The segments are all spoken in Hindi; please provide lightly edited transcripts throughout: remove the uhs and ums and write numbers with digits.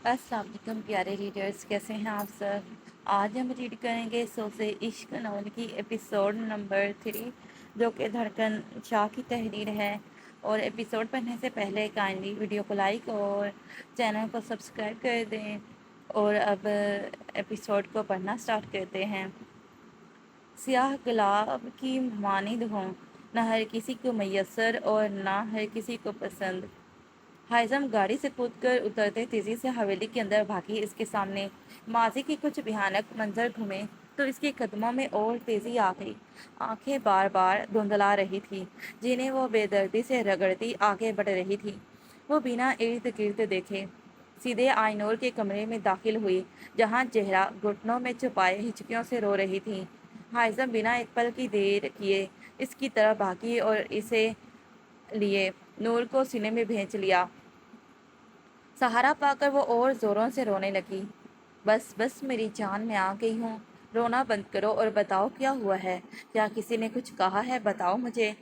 अस्सलाम वालेकुम प्यारे रीडर्स, कैसे हैं आप सब। आज हम रीड करेंगे सो से इश्क नॉवल की एपिसोड नंबर 3, जो कि धड़कन शाह की तहरीर है। और एपिसोड पढ़ने से पहले काइंडली वीडियो को लाइक और चैनल को सब्सक्राइब कर दें। और अब एपिसोड को पढ़ना स्टार्ट करते हैं। स्याह गुलाब की मानिंद हूँ, न हर किसी को मैसर और ना हर किसी को पसंद। हाइज़म गाड़ी से कूदकर उतरते तेजी से हवेली के अंदर भागी। इसके सामने माजी की कुछ भयानक मंजर घूमे तो इसके कदमों में और तेजी आ गई। आंखें बार बार धुंधला रही थी, जिन्हें वो बेदर्दी से रगड़ती आगे बढ़ रही थी। वो बिना इर्द गिर्द देखे सीधे आइनूर के कमरे में दाखिल हुई, जहां जहरा घुटनों में छुपाए हिचकियों से रो रही थी। हाइज़म बिना एक पल की देर किए इसकी तरफ भागी और इसे लिए नूर को सीने में भेज लिया। सहारा पाकर वो और जोरों से रोने लगी। बस बस मेरी जान, मैं आ गई हूँ। रोना बंद करो और बताओ क्या हुआ है। क्या किसी ने कुछ कहा है? बताओ मुझे।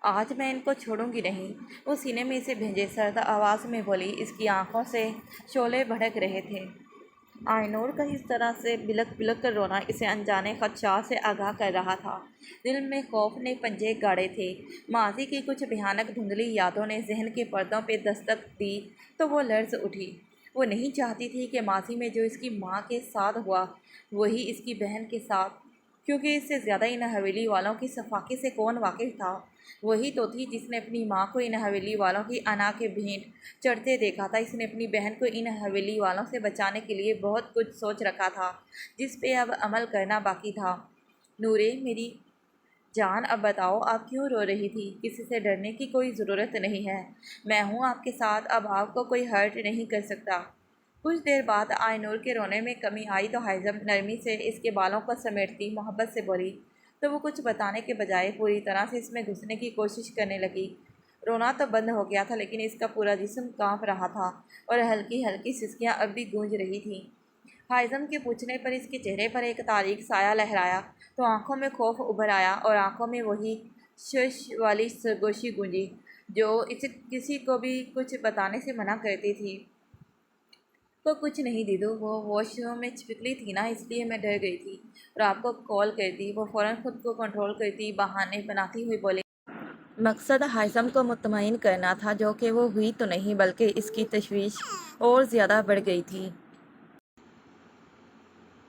आज मैं इनको छोड़ूंगी नहीं। वो सीने में इसे भेजे सर्द आवाज़ में बोली। इसकी आंखों से शोले भड़क रहे थे। आइनूर का इस तरह से बिलक बिलक कर रोना इसे अनजाने खदशात से आगाह कर रहा था। दिल में खौफ ने पंजे गाड़े थे। माजी की कुछ भयानक धुंधली यादों ने जहन के पर्दों पे दस्तक दी तो वो लर्ज उठी। वो नहीं चाहती थी कि माजी में जो इसकी माँ के साथ हुआ वही इसकी बहन के साथ, क्योंकि इससे ज़्यादा इन हवेली वालों की सफाकी से कौन वाकिफ था। वही तो थी जिसने अपनी माँ को इन हवेली वालों की अना के भेंट चढ़ते देखा था। इसने अपनी बहन को इन हवेली वालों से बचाने के लिए बहुत कुछ सोच रखा था, जिस पे अब अमल करना बाकी था। नूरे मेरी जान, अब बताओ आप क्यों रो रही थी? किसी से डरने की कोई ज़रूरत नहीं है। मैं हूँ आपके साथ, अब आपको कोई हर्ट नहीं कर सकता। कुछ देर बाद आइनूर के रोने में कमी आई तो हाइज़म नरमी से इसके बालों को समेटती मोहब्बत से बोली। तो वो कुछ बताने के बजाय पूरी तरह से इसमें घुसने की कोशिश करने लगी। रोना तो बंद हो गया था, लेकिन इसका पूरा जिस्म कांप रहा था और हल्की हल्की सिसकियां अब भी गूंज रही थीं। हाइज़म के पूछने पर इसके चेहरे पर एक तारीक साया लहराया तो आंखों में खौफ उभर आया और आंखों में वही शश वाली सरगोशी गूंजी जो इसे किसी को भी कुछ बताने से मना करती थी। तो कुछ नहीं दीदू, वो वॉशरूम में छिपकली थी ना, इसलिए मैं डर गई थी और आपको कॉल कर दी। वो फ़ौरन खुद को कंट्रोल करती बहाने बनाती हुई बोली। मकसद हाइज़म को मुतमईन करना था, जो कि वो हुई तो नहीं, बल्कि इसकी तशवीश और ज़्यादा बढ़ गई थी।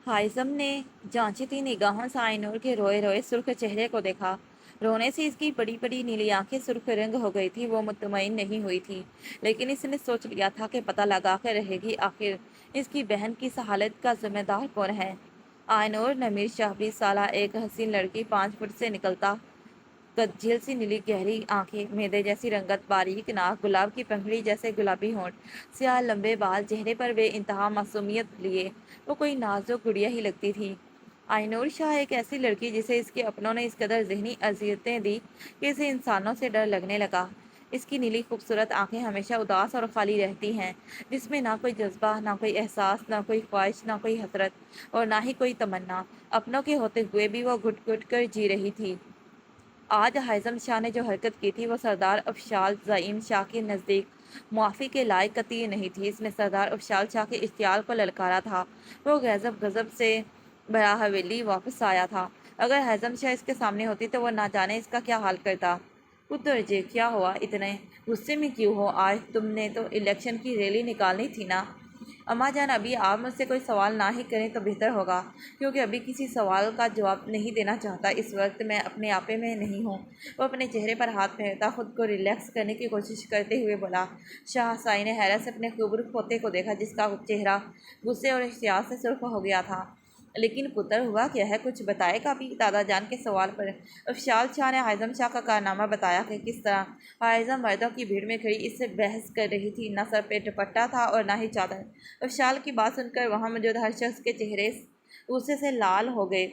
हाइज़म ने जांची थी निगाहों से आइनूर के रोए रोए सुर्ख चेहरे को देखा। रोने से इसकी बड़ी बड़ी नीली आंखें सुर्ख रंग हो गई थी। वो मुतमईन नहीं हुई थी, लेकिन इसने सोच लिया था कि पता लगा कर रहेगी आखिर इसकी बहन की इस हालत का जिम्मेदार कौन है। आइनूर नमीर शाह 20 साल, एक हसीन लड़की, 5 फुट से निकलता कज्जिल सी नीली गहरी आंखें, मैदे जैसी रंगत, बारीक नाक, गुलाब की पंखड़ी जैसे गुलाबी होंठ, स्याह लंबे बाल, चेहरे पर बेइंतहा मासूमियत लिए वो कोई नाजुक गुड़िया ही लगती थी। आइनूर शाह एक ऐसी लड़की जिसे इसके अपनों ने इस कदर जहनी अजियतें दी कि इसे इंसानों से डर लगने लगा। इसकी नीली खूबसूरत आंखें हमेशा उदास और खाली रहती हैं, जिसमें ना कोई जज्बा, ना कोई एहसास, ना कोई ख्वाहिश, ना कोई हसरत और ना ही कोई तमन्ना। अपनों के होते हुए भी वो घुट घुट कर जी रही थी। आज हाइज़म शाह ने जो हरकत की थी वो सरदार अफशाल ज़ईम शाह के नज़दीक मुआफ़ी के लायक कतई नहीं थी। इसने सरदार अफशाल शाह के इख्तियार को ललकारा था। वो गज़ब गज़ब से भरा हवेली वापस आया था। अगर हाइज़म शाह इसके सामने होती तो वो ना जाने इसका क्या हाल करता। पुत्र जी, क्या हुआ? इतने गुस्से में क्यों हो? आज तुमने तो इलेक्शन की रैली निकालनी थी ना। अम्मा जान, अभी आप मुझसे कोई सवाल ना ही करें तो बेहतर होगा, क्योंकि अभी किसी सवाल का जवाब नहीं देना चाहता। इस वक्त मैं अपने आपे में नहीं हूँ। वो अपने चेहरे पर हाथ फेरता खुद को रिलैक्स करने की कोशिश करते हुए बोला। शाहसाई ने हैरत से अपने खूबसूरत पोते को देखा, जिसका चेहरा गुस्से और इश्तियाक से सुर्ख हो गया था। लेकिन पुत्र, हुआ क्या है? कुछ बताएगा भी? दादा जान के सवाल पर अफशाल शाह ने हाइज़म शाह का कारनामा बताया कि किस तरह हाइज़म मर्दों की भीड़ में खड़ी इससे बहस कर रही थी। न सर पे दुपट्टा था और न ही चादर। अफशाल की बात सुनकर वहाँ मौजूद हर शख्स के चेहरे गुस्से से लाल हो गए।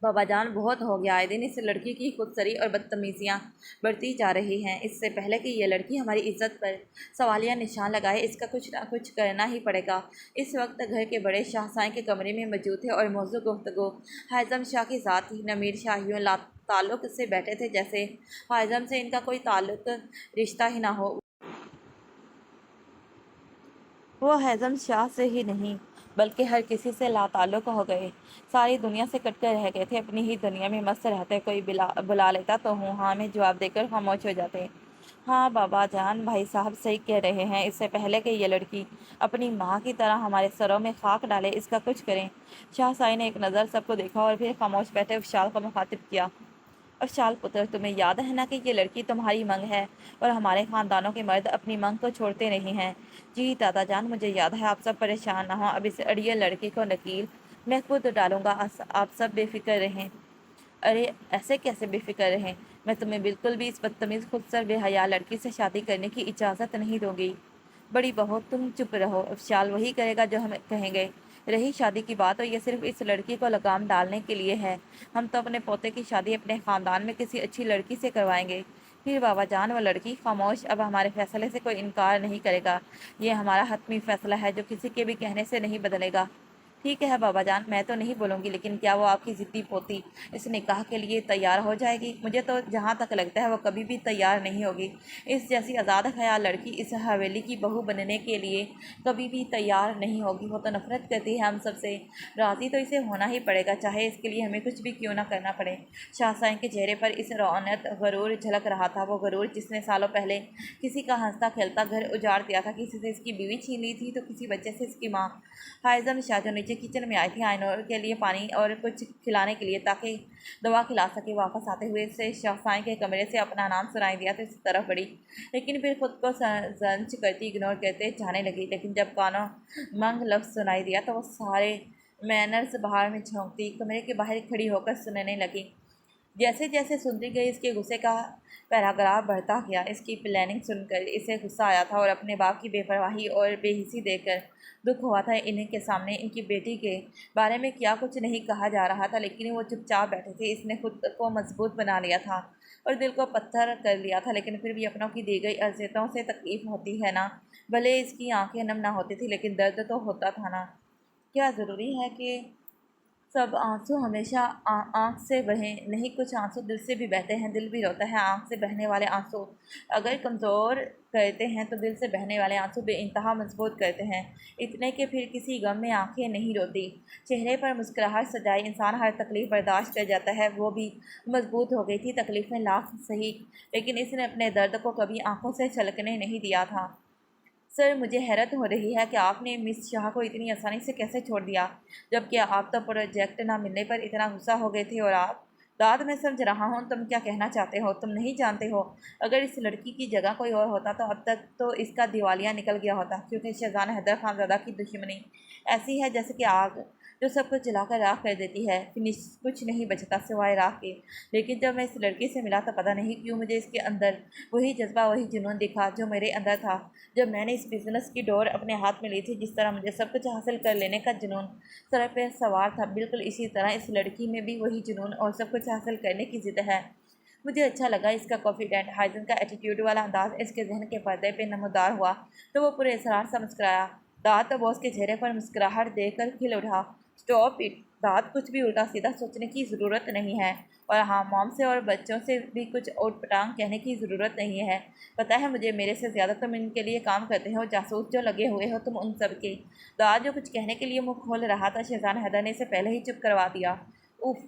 बाबा जान, बहुत हो गया। आए दिन इस लड़की की खुदसरी और बदतमीजियाँ बढ़ती जा रही हैं। इससे पहले कि यह लड़की हमारी इज्जत पर सवालिया निशान लगाए, इसका कुछ ना कुछ करना ही पड़ेगा। इस वक्त घर के बड़े शाहसाई के कमरे में मौजूद थे और मौजू गुफ्तगू हाइज़म शाह की ज़ात थी। नमीर शाह यूँ ताल्लुक़ से बैठे थे जैसे हाइज़म से इनका कोई ताल्लुक़ रिश्ता ही ना हो। वो हैज़म शाह से ही नहीं बल्कि हर किसी से लाताल्लुक़ हो गए। सारी दुनिया से कट कर रह गए थे, अपनी ही दुनिया में मस्त रहते। कोई बुला लेता तो हूँ हाँ में जवाब देकर खामोश हो जाते। हाँ बाबा जान, भाई साहब सही कह रहे हैं। इससे पहले कि ये लड़की अपनी माँ की तरह हमारे सरों में खाक डाले, इसका कुछ करें। शाहसाई ने एक नज़र सबको देखा और फिर खामोश बैठे विशाल को मुखातिब किया। विशाल पुत्र, तुम्हें याद है ना कि ये लड़की तुम्हारी मंग है और हमारे खानदानों के मर्द अपनी मंग को छोड़ते नहीं हैं। जी दादा जान, मुझे याद है। आप सब परेशान ना हो, अब इस अड़िए लड़की को नकील मैं खुद डालूंगा। आप सब बेफिक्र रहें। अरे ऐसे कैसे बेफिक्र रहें? मैं तुम्हें बिल्कुल भी इस बदतमीज़ खुदसर बेहया लड़की से शादी करने की इजाज़त नहीं दूंगी। बड़ी बहू तुम चुप रहो, विशाल वही करेगा जो हम कहेंगे। रही शादी की बात, और ये सिर्फ इस लड़की को लगाम डालने के लिए है। हम तो अपने पोते की शादी अपने ख़ानदान में किसी अच्छी लड़की से करवाएंगे। फिर बाबा जान, वो लड़की खामोश अब हमारे फैसले से कोई इनकार नहीं करेगा। ये हमारा हतमी फैसला है जो किसी के भी कहने से नहीं बदलेगा। ठीक है बाबा जान, मैं तो नहीं बोलूँगी, लेकिन क्या वो आपकी ज़िद्दी पोती इस निकाह के लिए तैयार हो जाएगी? मुझे तो जहाँ तक लगता है वो कभी भी तैयार नहीं होगी। इस जैसी आज़ाद ख़याल लड़की इस हवेली की बहू बनने के लिए कभी भी तैयार नहीं होगी। वो तो नफ़रत करती है हम सबसे। राज़ी तो इसे होना ही पड़ेगा, चाहे इसके लिए हमें कुछ भी क्यों ना करना पड़े। शाहसाई के चेहरे पर इस रौनक गरूर झलक रहा था, वो गरूर जिसने सालों पहले किसी का हंसता खेलता घर उजाड़ दिया था, किसी से इसकी बीवी छीन ली थी तो किसी बच्चे से इसकी माँ। हाइज़म शाह जो नीचे किचन में आई थी आइनोर के लिए पानी और कुछ खिलाने के लिए ताकि दवा खिला सके, वापस आते हुए से शाहसाई के कमरे से अपना नाम सुनाई दिया तो इस तरफ बढ़ी, लेकिन फिर खुद को जंच करती इग्नोर करते जाने लगी। लेकिन जब कानों मंग लफ्ज़ सुनाई दिया तो वो सारे मैनर्स बाहर में झोंकती कमरे के बाहर खड़ी होकर सुनने लगी। जैसे जैसे सुनती गई इसके गुस्से का पैराग्राफ बढ़ता गया। इसकी प्लानिंग सुनकर इसे गुस्सा आया था और अपने बाप की बेपरवाही और बेहिसी देखकर दुख हुआ था। इन्हीं के सामने इनकी बेटी के बारे में क्या कुछ नहीं कहा जा रहा था, लेकिन वो चुपचाप बैठे थे। इसने खुद को मजबूत बना लिया था और दिल को पत्थर कर लिया था, लेकिन फिर भी अपनों की दी गई अज़ियतों से तकलीफ़ होती है ना। भले इसकी आंखें नम ना होती थी, लेकिन दर्द तो होता था ना। क्या ज़रूरी है कि सब आंसू हमेशा आँख से बहें? नहीं, कुछ आंसू दिल से भी बहते हैं। दिल भी रोता है। आँख से बहने वाले आंसू अगर कमज़ोर करते हैं तो दिल से बहने वाले आंसू बेइंतहा मजबूत करते हैं, इतने कि फिर किसी गम में आंखें नहीं रोती। चेहरे पर मुस्कुराहट सजाए इंसान हर तकलीफ़ बर्दाश्त कर जाता है। वो भी मजबूत हो गई थी, तकलीफ़ें लाख सही, लेकिन इसने अपने दर्द को कभी आंखों से छलकने नहीं दिया था। सर, मुझे हैरत हो रही है कि आपने मिस शाह को इतनी आसानी से कैसे छोड़ दिया, जबकि आप तो प्रोजेक्ट ना मिलने पर इतना गुस्सा हो गए थे। और आप दाद मैं समझ रहा हूँ तुम क्या कहना चाहते हो। तुम नहीं जानते हो, अगर इस लड़की की जगह कोई और होता तो अब तक तो इसका दिवालिया निकल गया होता, क्योंकि शहजादा हैदर खानज़ादा की दुश्मनी ऐसी है जैसे कि आग जो सब कुछ जलाकर राख कर देती है, फिनिश कुछ नहीं बचता सिवाय राख के। लेकिन जब मैं इस लड़की से मिला तो पता नहीं क्यों मुझे इसके अंदर वही जज्बा, वही जुनून दिखा जो मेरे अंदर था जब मैंने इस बिज़नेस की डोर अपने हाथ में ली थी। जिस तरह मुझे सब कुछ हासिल कर लेने का जुनून सर पे सवार था, बिल्कुल इसी तरह इस लड़की में भी वही जुनून और सब कुछ हासिल करने की ज़िद है। मुझे अच्छा लगा इसका कॉन्फिडेंट हाइजन का एटीट्यूड वाला अंदाज इसके जहन के पर्दे पे नमूदार हुआ तो वो पूरे इसरार से मुस्कुराया। दाद तो बॉस के चेहरे पर मुस्कुराहट देखकर खिल उठा। स्टॉप इट दाद, कुछ भी उल्टा सीधा सोचने की ज़रूरत नहीं है। और हाँ, मॉम से और बच्चों से भी कुछ ऊट-पटांग कहने की ज़रूरत नहीं है। पता है मुझे, मेरे से ज़्यादा तुम इनके लिए काम करते हो, जासूस जो लगे हुए हो तुम उन सब के। दाद जो कुछ कहने के लिए मुँह खोल रहा था, शहजादा हैदर ने इसे पहले ही चुप करवा दिया। उफ़!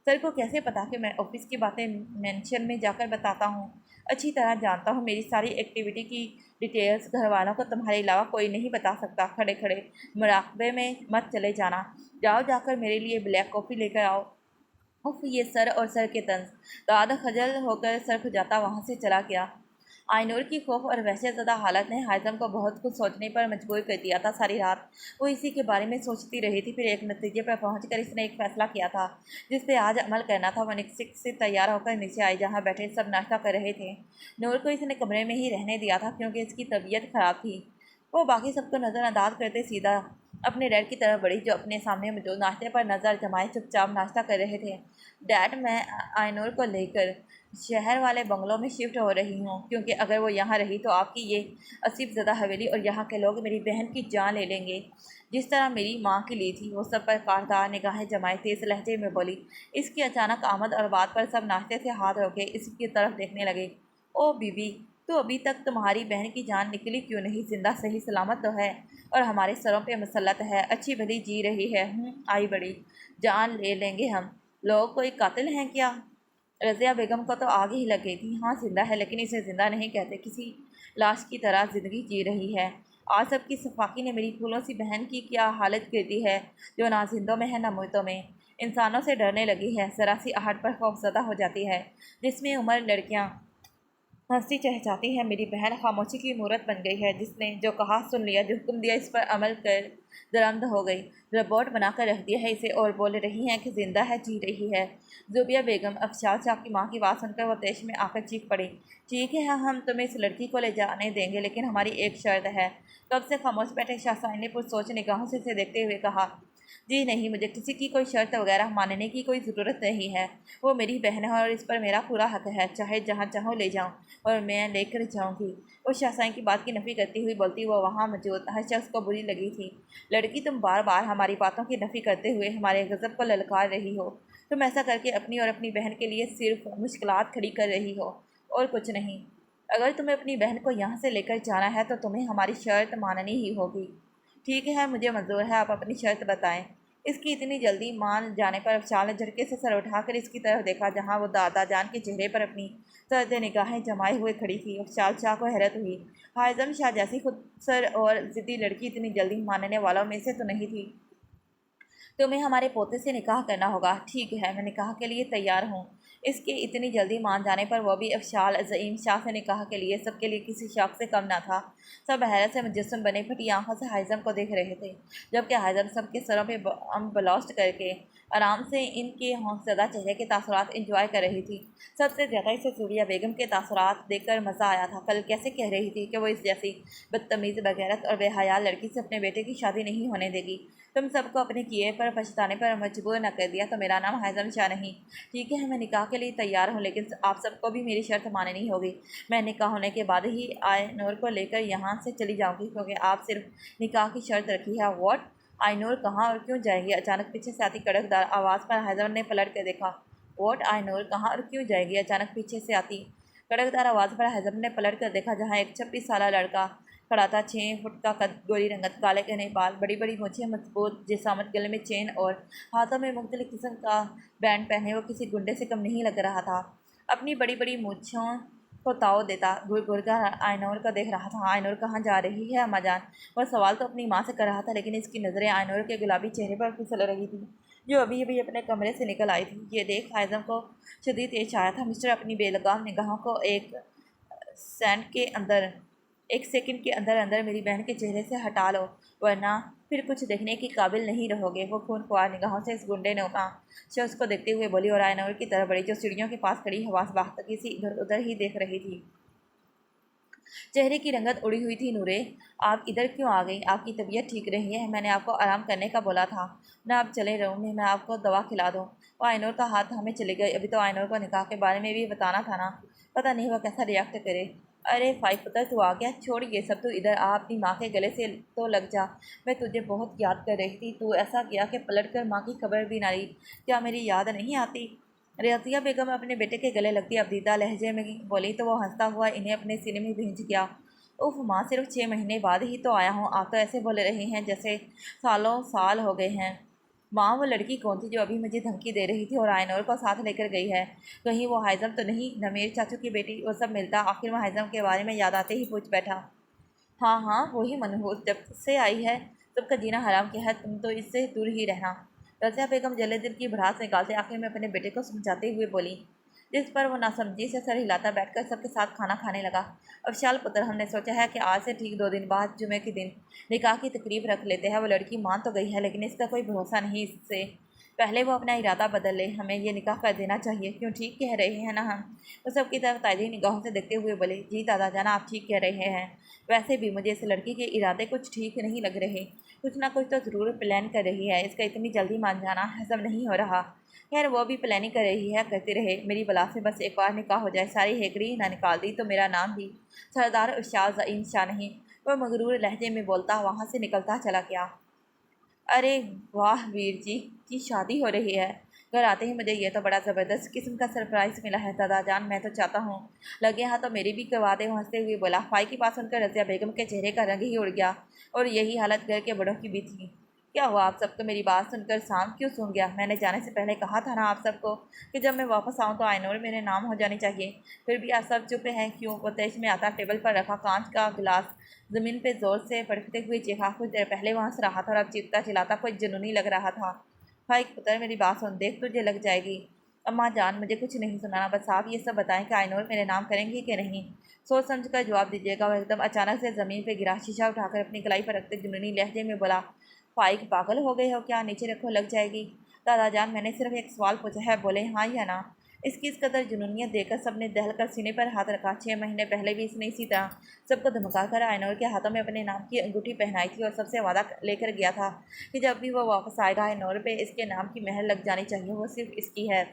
सर को कैसे पता कि मैं ऑफिस की बातें मेंशन में जाकर बताता हूँ? अच्छी तरह जानता हूँ मेरी सारी एक्टिविटी की डिटेल्स घर वालों को तुम्हारे अलावा कोई नहीं बता सकता। खड़े खड़े मुराकबे में मत चले जाना। जाओ जाकर मेरे लिए ब्लैक कॉफ़ी लेकर आओ। उफ, ये सर और सर के तंज। दादा खजल होकर सर खुजाता वहाँ से चला गया। आइनूर की खौफ और वहशतज़दा हालत ने हाइज़म को बहुत कुछ सोचने पर मजबूर कर दिया था। सारी रात वो इसी के बारे में सोचती रही थी। फिर एक नतीजे पर पहुंचकर इसने एक फ़ैसला किया था जिस पे आज अमल करना था। वो निकसिक से तैयार होकर नीचे आई जहाँ बैठे सब नाश्ता कर रहे थे। नूर को इसने कमरे में ही रहने दिया था क्योंकि इसकी तबीयत ख़राब थी। वो बाकी सबको नज़रअंदाज करते सीधा अपने डैड की तरफ बढ़ी जो अपने सामने मौजूद नाश्ते पर नज़र जमाए चुपचाप नाश्ता कर रहे थे। डैड, मैं आइनूर को लेकर शहर वाले बंगलों में शिफ्ट हो रही हूँ, क्योंकि अगर वो यहाँ रही तो आपकी ये असीब ज़दा हवेली और यहाँ के लोग मेरी बहन की जान ले लेंगे, जिस तरह मेरी माँ की ली थी। वो सब पर कारदार निगाहें जमाए तेज़ लहजे में बोली। इसकी अचानक आमद और बात पर सब नाश्ते से हाथ रोके इसकी तरफ देखने लगे। ओ बीबी, तो अभी तक तुम्हारी बहन की जान निकली क्यों नहीं? जिंदा सही सलामत तो है और हमारे सरों पे मुसल्लत है, अच्छी भली जी रही है। आई बड़ी, जान ले लेंगे हम लोग, कोई कातिल हैं क्या? रज़िया बेगम को तो आग ही लग गई थी। हाँ जिंदा है, लेकिन इसे जिंदा नहीं कहते, किसी लाश की तरह ज़िंदगी जी रही है। आसफ की सफाकी ने मेरी फूलों सी बहन की क्या हालत कर दी है, जो ना जिंदों में है ना मुर्दों में। इंसानों से डरने लगी है, ज़रा सी आहट पर खौफजदा हो जाती है। जिसमें उम्र लड़कियाँ हंसी चहचाती है। मेरी बहन खामोशी की मूरत बन गई है, जिसने जो कहा सुन लिया, जो हुक्म दिया इस पर अमल कर दरमद हो गई। रोबोट बनाकर रख दिया है इसे, और बोल रही हैं कि जिंदा है, जी रही है। जुबिया बेगम अफशाल साहब की माँ की बात सुनकर वो तेज में आकर चीख पड़ी। ठीक है, हम तुम्हें इस लड़की को ले जाने देंगे, लेकिन हमारी एक शर्त है। कब से खामोश बैठे शाहसाइन ने पुरसोच निगाहों से इसे देखते हुए कहा। जी नहीं, मुझे किसी की कोई शर्त वगैरह मानने की कोई ज़रूरत नहीं है। वो मेरी बहन है और इस पर मेरा पूरा हक है, चाहे जहाँ चाहो ले जाऊँ और मैं लेकर जाऊँगी। उस शाहसाइन की बात की नफ़ी करती हुई बोलती वो वहाँ मौजूद हर शख्स को बुरी लगी थी। लड़की, तुम बार बार हमारी बातों की नफ़ी करते हुए हमारे गज़ब को ललकार रही हो। तुम ऐसा करके अपनी और अपनी बहन के लिए सिर्फ मुश्किलात खड़ी कर रही हो और कुछ नहीं। अगर तुम्हें अपनी बहन को यहाँ से लेकर जाना है तो तुम्हें हमारी शर्त माननी ही होगी। ठीक है, मुझे मंजूर है, आप अपनी शर्त बताएं। इसकी इतनी जल्दी मान जाने पर अफशाल ने झटके से सर उठाकर इसकी तरफ देखा, जहाँ वो दादा जान के चेहरे पर अपनी सर्द निगाहें जमाए हुए खड़ी थी। अफशाल शाह को हैरत हुई। हायज़म शाह जैसी खुद सर और ज़िद्दी लड़की इतनी जल्दी मानने वालों में से तो नहीं थी। तुम्हें हमारे पोते से निकाह करना होगा। ठीक है, मैं निकाह के लिए तैयार हूँ। इसके इतनी जल्दी मान जाने पर वह भी अफशाल ज़ईम शाह से निकाह के लिए सबके लिए किसी शौक से कम न था। सब हैरत से मुजस्सम बने फटी आंखों से हाइज़म को देख रहे थे, जबकि हाइज़म सबके सरों पे ब्लास्ट करके आराम से इनके हौसला चेहरे के तासुरात इंजॉय कर रही थी। सबसे ज़्यादा इसे सूरिया बेगम के तासुरात देखकर मज़ा आया था। कल कैसे कह रही थी कि वो इस जैसी बदतमीज़, बगैरत और बेहया लड़की से अपने बेटे की शादी नहीं होने देगी। तुम सबको अपने किए पर पछताने पर मजबूर न कर दिया तो मेरा नाम हायज़म शाह नहीं। ठीक है, मैं निकाह के लिए तैयार हूँ, लेकिन आप सबको भी मेरी शर्त माननी होगी। मैं निकाह होने के बाद ही आयनूर को लेकर यहाँ से चली जाऊँगी, क्योंकि आप सिर्फ निकाह की शर्त रखी है। वॉट? आयनूर कहाँ और क्यों जाएगी? अचानक पीछे से आती कड़कदार आवाज़ पर हायज़म ने पलट कर देखा। वॉट? आयनूर कहाँ और क्यों जाएगी? अचानक पीछे से आती कड़कदार आवाज़ पर हायज़म ने पलट कर देखा, जहाँ एक 26 साल लड़का खड़ा था। 6 फुट का कद, गोरी रंगत, काले घने बाल, बड़ी बड़ी मूछें, मजबूत जिसामत, गले में चेन और हाथों में मुख्तलिफ किस्म का बैंड पहने वो किसी गुंडे से कम नहीं लग रहा था। अपनी बड़ी बड़ी मूछों को ताव देता घुर घुर कर आयनूर को देख रहा था। आयनूर कहाँ जा रही है अम्मा जान? वह सवाल तो अपनी माँ से कर रहा था, लेकिन इसकी नज़रें आयनूर के गुलाबी चेहरे पर फिसल रही थी, जो अभी अभी अपने कमरे से निकल आई थी। ये देख हायज़म को शदीद तेज आया था। मिस्टर, अपनी बेलगाम निगाहों को एक सेकंड के अंदर अंदर मेरी बहन के चेहरे से हटा लो, वरना फिर कुछ देखने के काबिल नहीं रहोगे। वो खून खुआर निगाहों से इस गुंडे ने शख्स को देखते हुए बोली, और आयनूर की तरफ बढ़ी, जो सीढ़ियों के पास खड़ी हवास बाख्तगी सी इधर उधर ही देख रही थी। चेहरे की रंगत उड़ी हुई थी। नूरे, आप इधर क्यों आ गई? आपकी तबीयत ठीक रही है? मैंने आपको आराम करने का बोला था ना। आप चले रहूँगी, मैं आपको दवा खिला दूँ। वो आयनूर का हाथ हमें चले गई। अभी तो आयनूर को निकाह के बारे में भी बताना था ना। पता नहीं वह कैसा रिएक्ट करे। अरे फाइव पुत्र, तू आ गया? छोड़ ये सब, तू इधर आ, अपनी माँ के गले से तो लग जा। मैं तुझे बहुत याद कर रही थी। तू ऐसा किया कि पलट कर माँ की खबर भी ना ली। क्या मेरी याद नहीं आती? रज़िया बेगम अपने बेटे के गले लगती अबदीदा लहजे में बोली, तो वो हंसता हुआ इन्हें अपने सीने में भींच गया। उफ माँ, सिर्फ 6 महीने बाद ही तो आया हूँ, आप तो ऐसे बोल रहे हैं जैसे सालों साल हो गए हैं। माँ, वो लड़की कौन थी जो अभी मुझे धमकी दे रही थी और आयनूर को साथ लेकर गई है? कहीं वो हाइज़म तो नहीं? नमीर चाचू की बेटी? वो सब मिलता। आखिर वह हाइज़म के बारे में याद आते ही पूछ बैठा। हाँ हाँ, वही मनहूस, जब से आई है सबका जीना हराम किया है। तुम तो इससे दूर ही रहना। रज़िया बेगम जले दिल की भड़ास निकालते आखिर में अपने बेटे को समझाते हुए बोली, जिस पर वो नासमझी से सर हिलाता बैठकर सबके साथ खाना खाने लगा। अफशाल पुत्र, हमने सोचा है कि आज से ठीक 2 दिन बाद जुमे के दिन निकाह की तकरीब रख लेते हैं। वो लड़की मान तो गई है, लेकिन इसका कोई भरोसा नहीं। इससे पहले वो अपना इरादा बदल ले, हमें ये निकाह कर देना चाहिए। क्यों? ठीक कह रहे हैं ना हम? वो सबकी तरफ ताज़ी निगाहों से देखते हुए बोले, जी दादा जाना, आप ठीक कह रहे हैं। वैसे भी मुझे इस लड़की के इरादे कुछ ठीक नहीं लग रहे। कुछ ना कुछ तो ज़रूर प्लान कर रही है। इसका इतनी जल्दी मान जाना हजम नहीं हो रहा। खैर, वो भी प्लानिंग कर रही है, करती रहे। मेरी बला से बस एक बार निकाह हो जाए, सारी हेकड़ी ना निकाल दी तो मेरा नाम भी सरदार अफशाल ज़ईम शाह नहीं। वह मगरूर लहजे में बोलता वहाँ से निकलता चला गया। अरे वाह, वीर जी की शादी हो रही है। घर आते ही मुझे ये तो बड़ा ज़बरदस्त किस्म का सरप्राइज़ मिला है दादा जान। मैं तो चाहता हूँ लगे हाँ तो मेरी भी करवा दे। हंसते हुए बोला। फाई के पास सुनकर रज़िया बेगम के चेहरे का रंग ही उड़ गया और यही हालत घर के बड़ों की भी थी। क्या हुआ आप सबको मेरी बात सुनकर शांत क्यों सूंघ गया? मैंने जाने से पहले कहा था ना आप सबको कि जब मैं वापस आऊँ तो आइनोर मेरे नाम हो जानी चाहिए। फिर भी आप सब चुप हैं क्यों? वो तेज में आता टेबल पर रखा कांच का गिलास ज़मीन पे जोर से पटकते हुए चीखा। कुछ देर पहले वहाँ से रहा था और अब चीखता चिल्लाता कोई जुनूनी लग रहा था। भाई पुत्र मेरी बात सुन, देख तुझे लग जाएगी। अम्मा जान मुझे कुछ नहीं सुनाना, बस आप ये सब बताएं कि आइनोर मेरे नाम करेंगी कि नहीं। सोच समझ कर जवाब दीजिएगा। वह एकदम अचानक से ज़मीन पर गिरा। शीशा उठाकर अपनी कलाई पर रखते जुनूनी लहजे में बोला। फाइक पागल हो गए हो क्या? नीचे रखो, लग जाएगी। दादा जान मैंने सिर्फ एक सवाल पूछा है, बोले हाँ या ना। इसकी इस कदर जुनूनियत देखकर सबने दहल कर सीने पर हाथ रखा। 6 महीने पहले भी इसने इसी तरह सबको धमका कर आइनोर के हाथों में अपने नाम की अंगूठी पहनाई थी और सबसे वादा लेकर गया था कि जब भी वो वापस आएगा आइनोर पे इसके नाम की मेहर लग जानी चाहिए, वो सिर्फ इसकी है।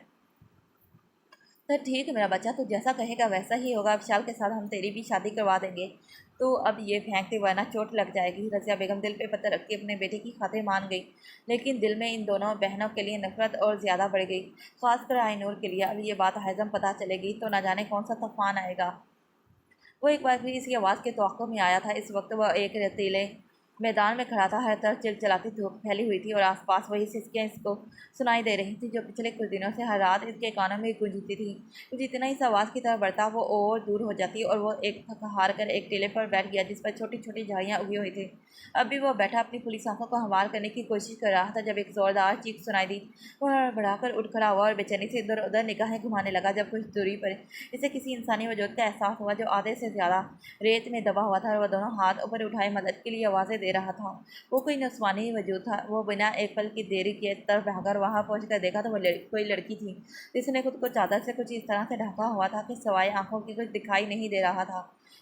तो ठीक है मेरा बच्चा, तू जैसा कहेगा वैसा ही होगा। विशाल के साथ हम तेरी भी शादी करवा देंगे। तो अब ये फेंकते वरना चोट लग जाएगी। रज़िया बेगम दिल पे पत्थर रख के अपने बेटे की खातिर मान गई, लेकिन दिल में इन दोनों बहनों के लिए नफरत और ज़्यादा बढ़ गई, खासकर आइनूर के लिए। अब ये बात हाइज़म पता चलेगी तो न जाने कौन सा तूफान आएगा। वो एक बार फिर इसी आवाज़ के तवक्को में आया था। इस वक्त वह एक रेतीले मैदान में खड़ा था। हर तरफ चिलचिलाती धूप फैली हुई थी और आसपास वही सिसकियाँ इसको सुनाई दे रही थी जो पिछले कुछ दिनों से हर रात इसके कानों में गूंजती थी। जितना इस आवाज़ की तरफ बढ़ता वो और दूर हो जाती और वो एक थक हार कर एक टीले पर बैठ गया जिस पर छोटी छोटी झाड़ियाँ उगी हुई थी। अभी वो बैठा अपनी पुलिस आंखों को हमार करने की कोशिश कर रहा था जब एक जोरदार चीख सुनाई दी। वह बढ़ाकर उठ खड़ा हुआ और बेचैनी से इधर उधर निगाहें घुमाने लगा। जब कुछ दूरी पर इसे किसी इंसानी वजूद का एहसास हुआ जो आधे से ज़्यादा रेत में दबा हुआ था और वह दोनों हाथ ऊपर उठाए मदद के लिए आवाज़ें दे रहा था। वो कोई नस्वानी वजूद था। वो बिना एक पल की देरी किए तरफ भागकर वहाँ पहुँच कर देखा तो वो कोई लड़की थी जिसने खुद को चादर से कुछ इस तरह से ढका हुआ था कि सवाए आंखों की कुछ दिखाई नहीं दे रहा था।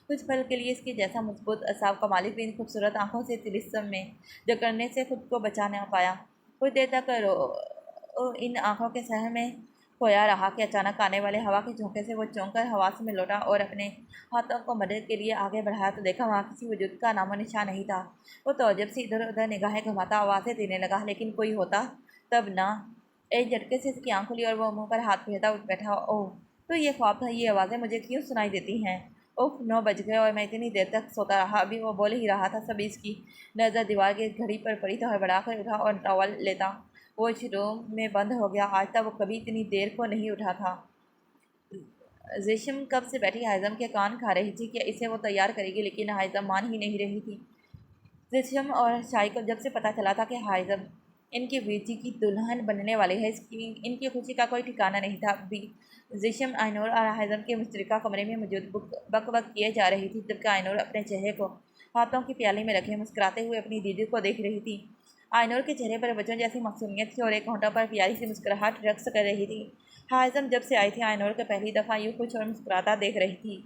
कुछ पल के लिए इसके जैसा मजबूत असाब का मालिक भी इन खूबसूरत आंखों से तिलिस्म में जकड़ने से खुद को बचा ना पाया। कुछ देर तक इन आंखों के शहर में खोया रहा कि अचानक आने वाले हवा के झोंके से वो चौंक कर हवा से में लौटा और अपने हाथों को मदद के लिए आगे बढ़ाया तो देखा वहाँ किसी वजूद का नामो निशान नहीं था। वो तौजब से इधर उधर निगाहें घुमाता आवाज़ें देने लगा, लेकिन कोई होता तब ना। एक झटके से इसकी आंख खुली और वह मुंह पर हाथ फेरता उठ बैठा। ओह, तो ये ख्वाब था। ये आवाज़ें मुझे क्यों सुनाई देती हैं? ओह, 9 बज गए और मैं इतनी देर तक सोता रहा। अभी वो बोल ही रहा था सभी इसकी नज़र दीवार की घड़ी पर पड़ी तो हड़बड़ाकर उठा और टॉवल लेता वो इस रूम में बंद हो गया। आज तक वो कभी इतनी देर को नहीं उठा था। जेशम कब से बैठी हाइज़म के कान खा रही थी कि इसे वो तैयार करेगी, लेकिन हाइज़म मान ही नहीं रही थी। जेशम और शाही को जब से पता चला था कि हाइज़म इनकी बेटी की दुल्हन बनने वाली है, इसकी इनकी खुशी का कोई ठिकाना नहीं था। अभी जेशम आइनूर और हाइज़म के मुश्तरका कमरे में मौजूद बक बक किए जा रही थी, जबकि आइनूर अपने चेहरे को हाथों की प्याली में रखे मुस्कुराते हुए अपनी दीदी को देख रही थी। आइनूर के चेहरे पर बच्चों जैसी मासूमियत थी और एक होंठों पर प्यारी सी मुस्कुराहट रक्स कर रही थी। हाइज़म जब से आई थी आइनूर को पहली दफ़ा यूँ खुश और मुस्कुराता देख रही थी।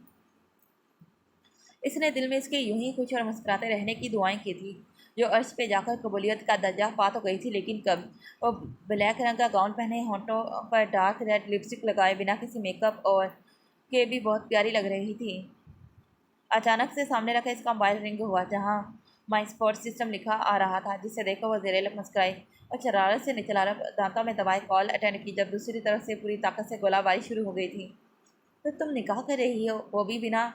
इसने दिल में इसके यूं ही खुश और मुस्कुराते रहने की दुआएं की थी जो अर्श पे जाकर कबूलियत का दर्जा पा तो गई थी, लेकिन कब। वो ब्लैक रंग का गाउन पहने, होंठों पर डार्क रेड लिपस्टिक लगाए बिना किसी मेकअप और के भी बहुत प्यारी लग रही थी। अचानक से सामने रखा इसका मोबाइल रिंग हुआ जहाँ माई स्पॉट सिस्टम लिखा आ रहा था, जिसे देखकर वह ज़ेरेलक मुस्कुराई और शरारत से निचला दांतों में दबाए कॉल अटेंड की। जब दूसरी तरफ से पूरी ताकत से गोलाबारी शुरू हो गई थी। तो तुम निकाह कर रही हो, वो भी बिना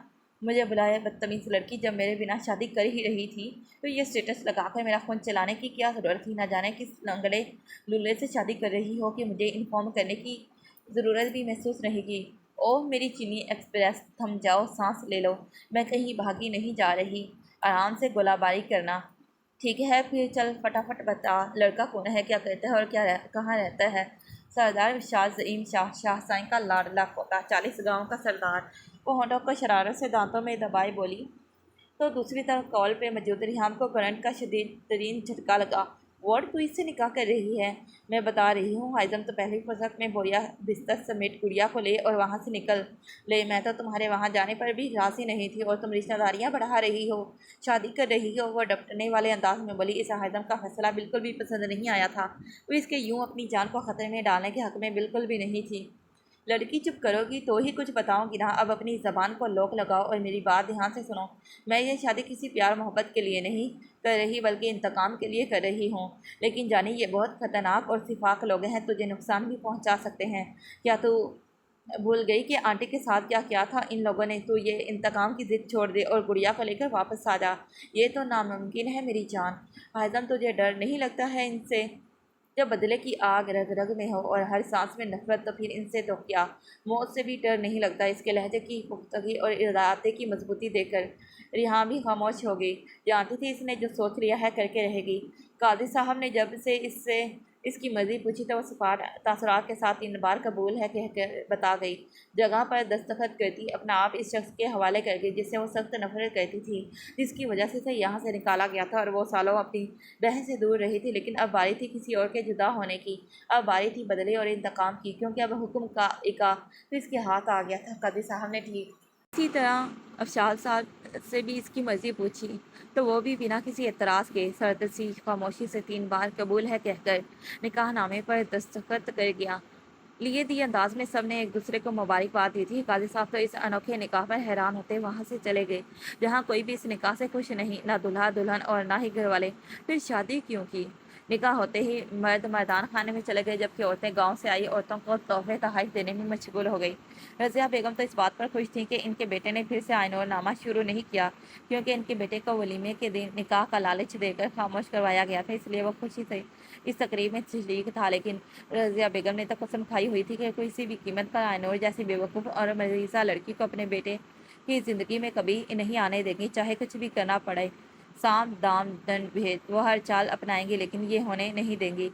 मुझे बुलाए? बदतमीज़ लड़की, जब मेरे बिना शादी कर ही रही थी तो ये स्टेटस लगाकर मेरा फ़ोन चलाने की क्या ज़रूरत थी? ना जाने किस लंगड़े लूल्हे से शादी कर रही हो कि मुझे इन्फॉर्म करने की ज़रूरत भी महसूस नहीं की। ओह मेरी चीनी एक्सप्रेस, थम जाओ, सांस ले लो, मैं कहीं भागी नहीं जा रही। आराम से गोलाबारी करना। ठीक है फिर चल फटाफट बता, लड़का कौन है, क्या करता है और कहाँ रहता है? सरदार विशाल ज़ईम शाह, शाह साईं का लाडला पोता, 40 गाँव का सरदार। वो होंठों को शरारत से दांतों में दबाए बोली। तो दूसरी तरफ कॉल पे मौजूद रिहाम को करंट का शदीद तरीन झटका लगा। वार्ड तू इससे निकाह कर रही है? मैं बता रही हूँ। हाइज़म तो पहली फुर्सत में बोरिया बिस्तर समेत गुड़िया को ले और वहाँ से निकल ले। मैं तो तुम्हारे वहाँ जाने पर भी राज़ी नहीं थी और तुम रिश्तेदारियाँ बढ़ा रही हो, शादी कर रही हो। वह डपटने वाले अंदाज में बोली। इसे हाइज़म का फैसला बिल्कुल भी पसंद नहीं आया था। वो इसके यूँ अपनी जान को ख़तरे में डालने के हक़ में बिल्कुल भी नहीं थी। लड़की, चुप करोगी तो ही कुछ बताऊंगी ना। अब अपनी ज़बान को लोक लगाओ और मेरी बात ध्यान से सुनो। मैं ये शादी किसी प्यार मोहब्बत के लिए नहीं कर रही, बल्कि इंतकाम के लिए कर रही हूँ। लेकिन जानी, ये बहुत ख़तरनाक और सिफाक लोग हैं, तुझे नुकसान भी पहुँचा सकते हैं। क्या तू भूल गई कि आंटी के साथ क्या किया था इन लोगों ने? तू ये इंतकाम की ज़िद छोड़ दे और गुड़िया को लेकर वापस आ जा। ये तो नामुमकिन है मेरी जान। आज़म, तुझे डर नहीं लगता है इनसे? जब बदले की आग रग रग में हो और हर सांस में नफरत, तो फिर इनसे तो क्या? मौत से भी डर नहीं लगता? इसके लहजे की पुख्तगी और इरादे की मजबूती देखकर रिहा भी खामोश हो गई। जानती थी इसने जो सोच लिया है करके रहेगी। काजी साहब ने जब से इससे इसकी मर्जी पूछी तो वह सपाट तासुरात के साथ 3 बार कबूल है कहकर बता गई। जगह पर दस्तखत करती अपना आप इस शख्स के हवाले कर गई जिससे वो सख्त नफरत करती थी, जिसकी वजह से यहाँ से निकाला गया था और वो सालों अपनी बहन से दूर रही थी। लेकिन अब बारी थी किसी और के जुदा होने की। अब बारी थी बदले और इंतकाम की, क्योंकि अब हुक्म का इका तो इसके हाथ आ गया था। कादी साहब ने ठीक इसी तरह अफशाल साहब से भी इसकी मर्जी पूछी, तो वो भी बिना किसी एतराज़ के सरदर्दी खामोशी से 3 बार कबूल है कहकर निकाहनामे पर दस्तखत कर गया। लिए दिए अंदाज में सब ने एक दूसरे को मुबारकबाद दी थी। काजी साहब तो इस अनोखे निकाह पर हैरान होते वहां से चले गए, जहां कोई भी इस निकाह से खुश नहीं, ना दूल्हा दुल्हन और ना ही घर वाले। फिर शादी क्यों की? निकाह होते ही मर्द मर्दान खाने में चले गए, जबकि औरतें गांव से आई औरतों को तोहफे तोहफ़ देने में मशगूल हो गई। रज़िया बेगम तो इस बात पर खुश थी कि इनके बेटे ने फिर से आइनोरनामा शुरू नहीं किया, क्योंकि इनके बेटे को वलीमे के दिन निकाह का लालच देकर खामोश करवाया गया था, इसलिए वो खुशी से इस तकरीब में शरीक था। लेकिन रज़िया बेगम ने तो कसम खाई हुई थी कि किसी भी कीमत पर आइनोर जैसी बेवकूफ़ और मरीज़ा लड़की को अपने बेटे की ज़िंदगी में कभी नहीं आने देंगी, चाहे कुछ भी करना पड़े। साम दाम दंड भेद वो हर चाल अपनाएंगी, लेकिन ये होने नहीं देंगी।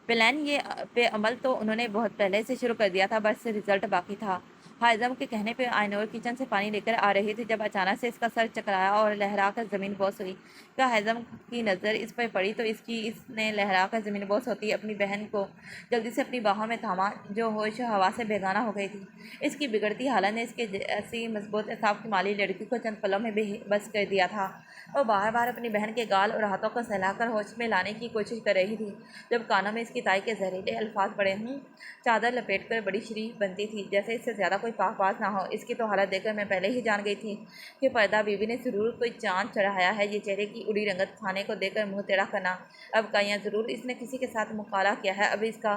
प्लान ये पे अमल तो उन्होंने बहुत पहले से शुरू कर दिया था, बस रिजल्ट बाकी था। हाइजम के कहने पे आइनोर किचन से पानी लेकर आ रही थी, जब अचानक से इसका सर चकराया और लहरा कर ज़मीन बोस हुई। क्या हाइजम की नज़र इस पर पड़ी तो इसने लहरा कर ज़मीन बोस होती अपनी बहन को जल्दी से अपनी बाहों में थामा, जो होश हवा से बेगाना हो गई थी। इसकी बिगड़ती हालत ने इसके ऐसी मजबूत साफ माली लड़की को चंद पलों में बेबस कर दिया था। वो बार बार अपनी बहन के गाल और हाथों को सहलाकर होश में लाने की कोशिश कर रही थी, जब कानों में इसकी ताई के जहरीले अल्फाज पड़े। चादर लपेट कर बड़ी शरीफ बनती थी, जैसे इससे ज़्यादा कोई पाकबाज ना हो। इसकी तो हालत देखकर मैं पहले ही जान गई थी कि पर्दा बीवी ने ज़रूर कोई चांद चढ़ाया है। ये चेहरे की उड़ी रंगत खाने को देकर मुंह टेढ़ा करना, अब काइयाँ ज़रूर इसने किसी के साथ मुकाला किया है। अब इसका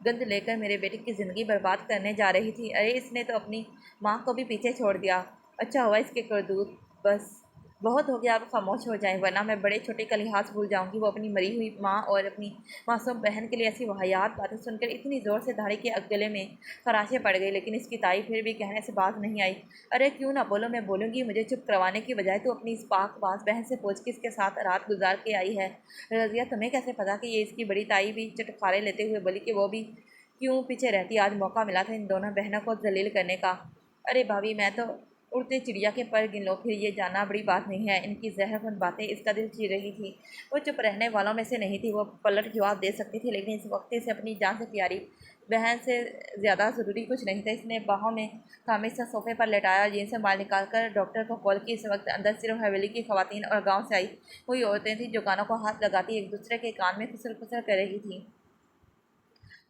गंध लेकर मेरे बेटे की ज़िंदगी बर्बाद करने जा रही थी। अरे, इसने तो अपनी माँ को भी पीछे छोड़ दिया। अच्छा हुआ इसके करतूत। बस बहुत हो गया, अब खामोश हो जाएं, वरना मैं बड़े छोटे का लिहाज भूल जाऊंगी। वो अपनी मरी हुई माँ और अपनी मासूम बहन के लिए ऐसी वाहियात बातें सुनकर इतनी ज़ोर से धाड़ी के गले में खराशें पड़ गई, लेकिन इसकी ताई फिर भी कहने से बात नहीं आई। अरे क्यों ना बोलो, मैं बोलूँगी। मुझे चुप करवाने की बजाय तो अपनी इस पाकबाज बहन से पूछ के इसके साथ रात गुजार के आई है। रज़िया, तुम्हें कैसे पता कि ये इसकी बड़ी ताई भी चटखारे लेते हुए बोली कि वो भी क्यों पीछे रहती? आज मौका मिला था इन दोनों बहनों को जलील करने का। अरे भाभी, मैं तो उड़ते चिड़िया के पर गिन लो, फिर ये जानना बड़ी बात नहीं है। इनकी जहरखुन बातें इसका दिल चीर रही थी। वो चुप रहने वालों में से नहीं थी, वो पलट जवाब दे सकती थी, लेकिन इस वक्त से अपनी जान से प्यारी बहन से ज़्यादा ज़रूरी कुछ नहीं था। इसने बाहों में थामे सा सोफे पर लेटाया, जीन से माल निकालकर डॉक्टर को कॉल की। इस वक्त अंदर सिर्फ हवेली की खवातीन और गाँव से आई हुई औरतें थीं, जो कानों को हाथ लगाती एक दूसरे के कान में खुसर खुसर कर रही थी।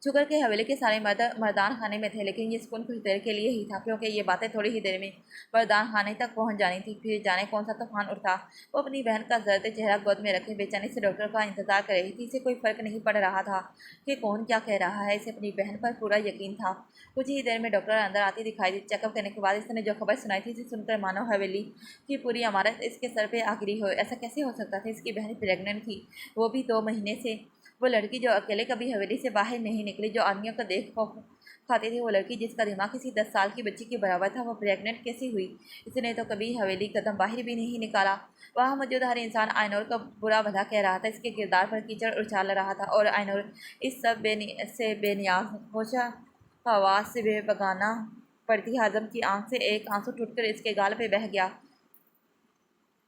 शुक्र के हवेली के सारे मर्दान खाने में थे, लेकिन ये सुकून कुछ देर के लिए ही था, क्योंकि ये बातें थोड़ी ही देर में मर्दान खाने तक पहुंच जानी थी। फिर जाने कौन सा तूफान उठा। वो अपनी बहन का जर्द चेहरा गोद में रखे बेचैनी से डॉक्टर का इंतजार कर रही थी। इसे कोई फर्क नहीं पड़ रहा था कि कौन क्या कह रहा है, इसे अपनी बहन पर पूरा यकीन था। कुछ ही देर में डॉक्टर अंदर आती दिखाई दी। चेकअप करने के बाद इसने जो खबर सुनाई थी, इसे सुनकर मानो हवेली की पूरी इमारत इसके सर पर आ गिरी हो। ऐसा कैसे हो सकता था? इसकी बहन प्रेग्नेंट थी, वो भी 2 महीने से। वो लड़की जो अकेले कभी हवेली से बाहर नहीं निकली, जो आदमियों को देख खौफ खाती थी, वो लड़की जिसका दिमाग किसी 10 साल की बच्ची के बराबर था, वो प्रेग्नेंट कैसी हुई? इसने तो कभी हवेली कदम बाहर भी नहीं निकाला। वहाँ मौजूद हर इंसान आइनोर का बुरा भला कह रहा था, इसके किरदार पर कीचड़ उछाल रहा था, और आइनोर इस सब से बेनियाज होशा आवाज़ से बेबगाना पड़ती। हाजम की आंख से एक आंसू टूटकर इसके गाल पे बह गया।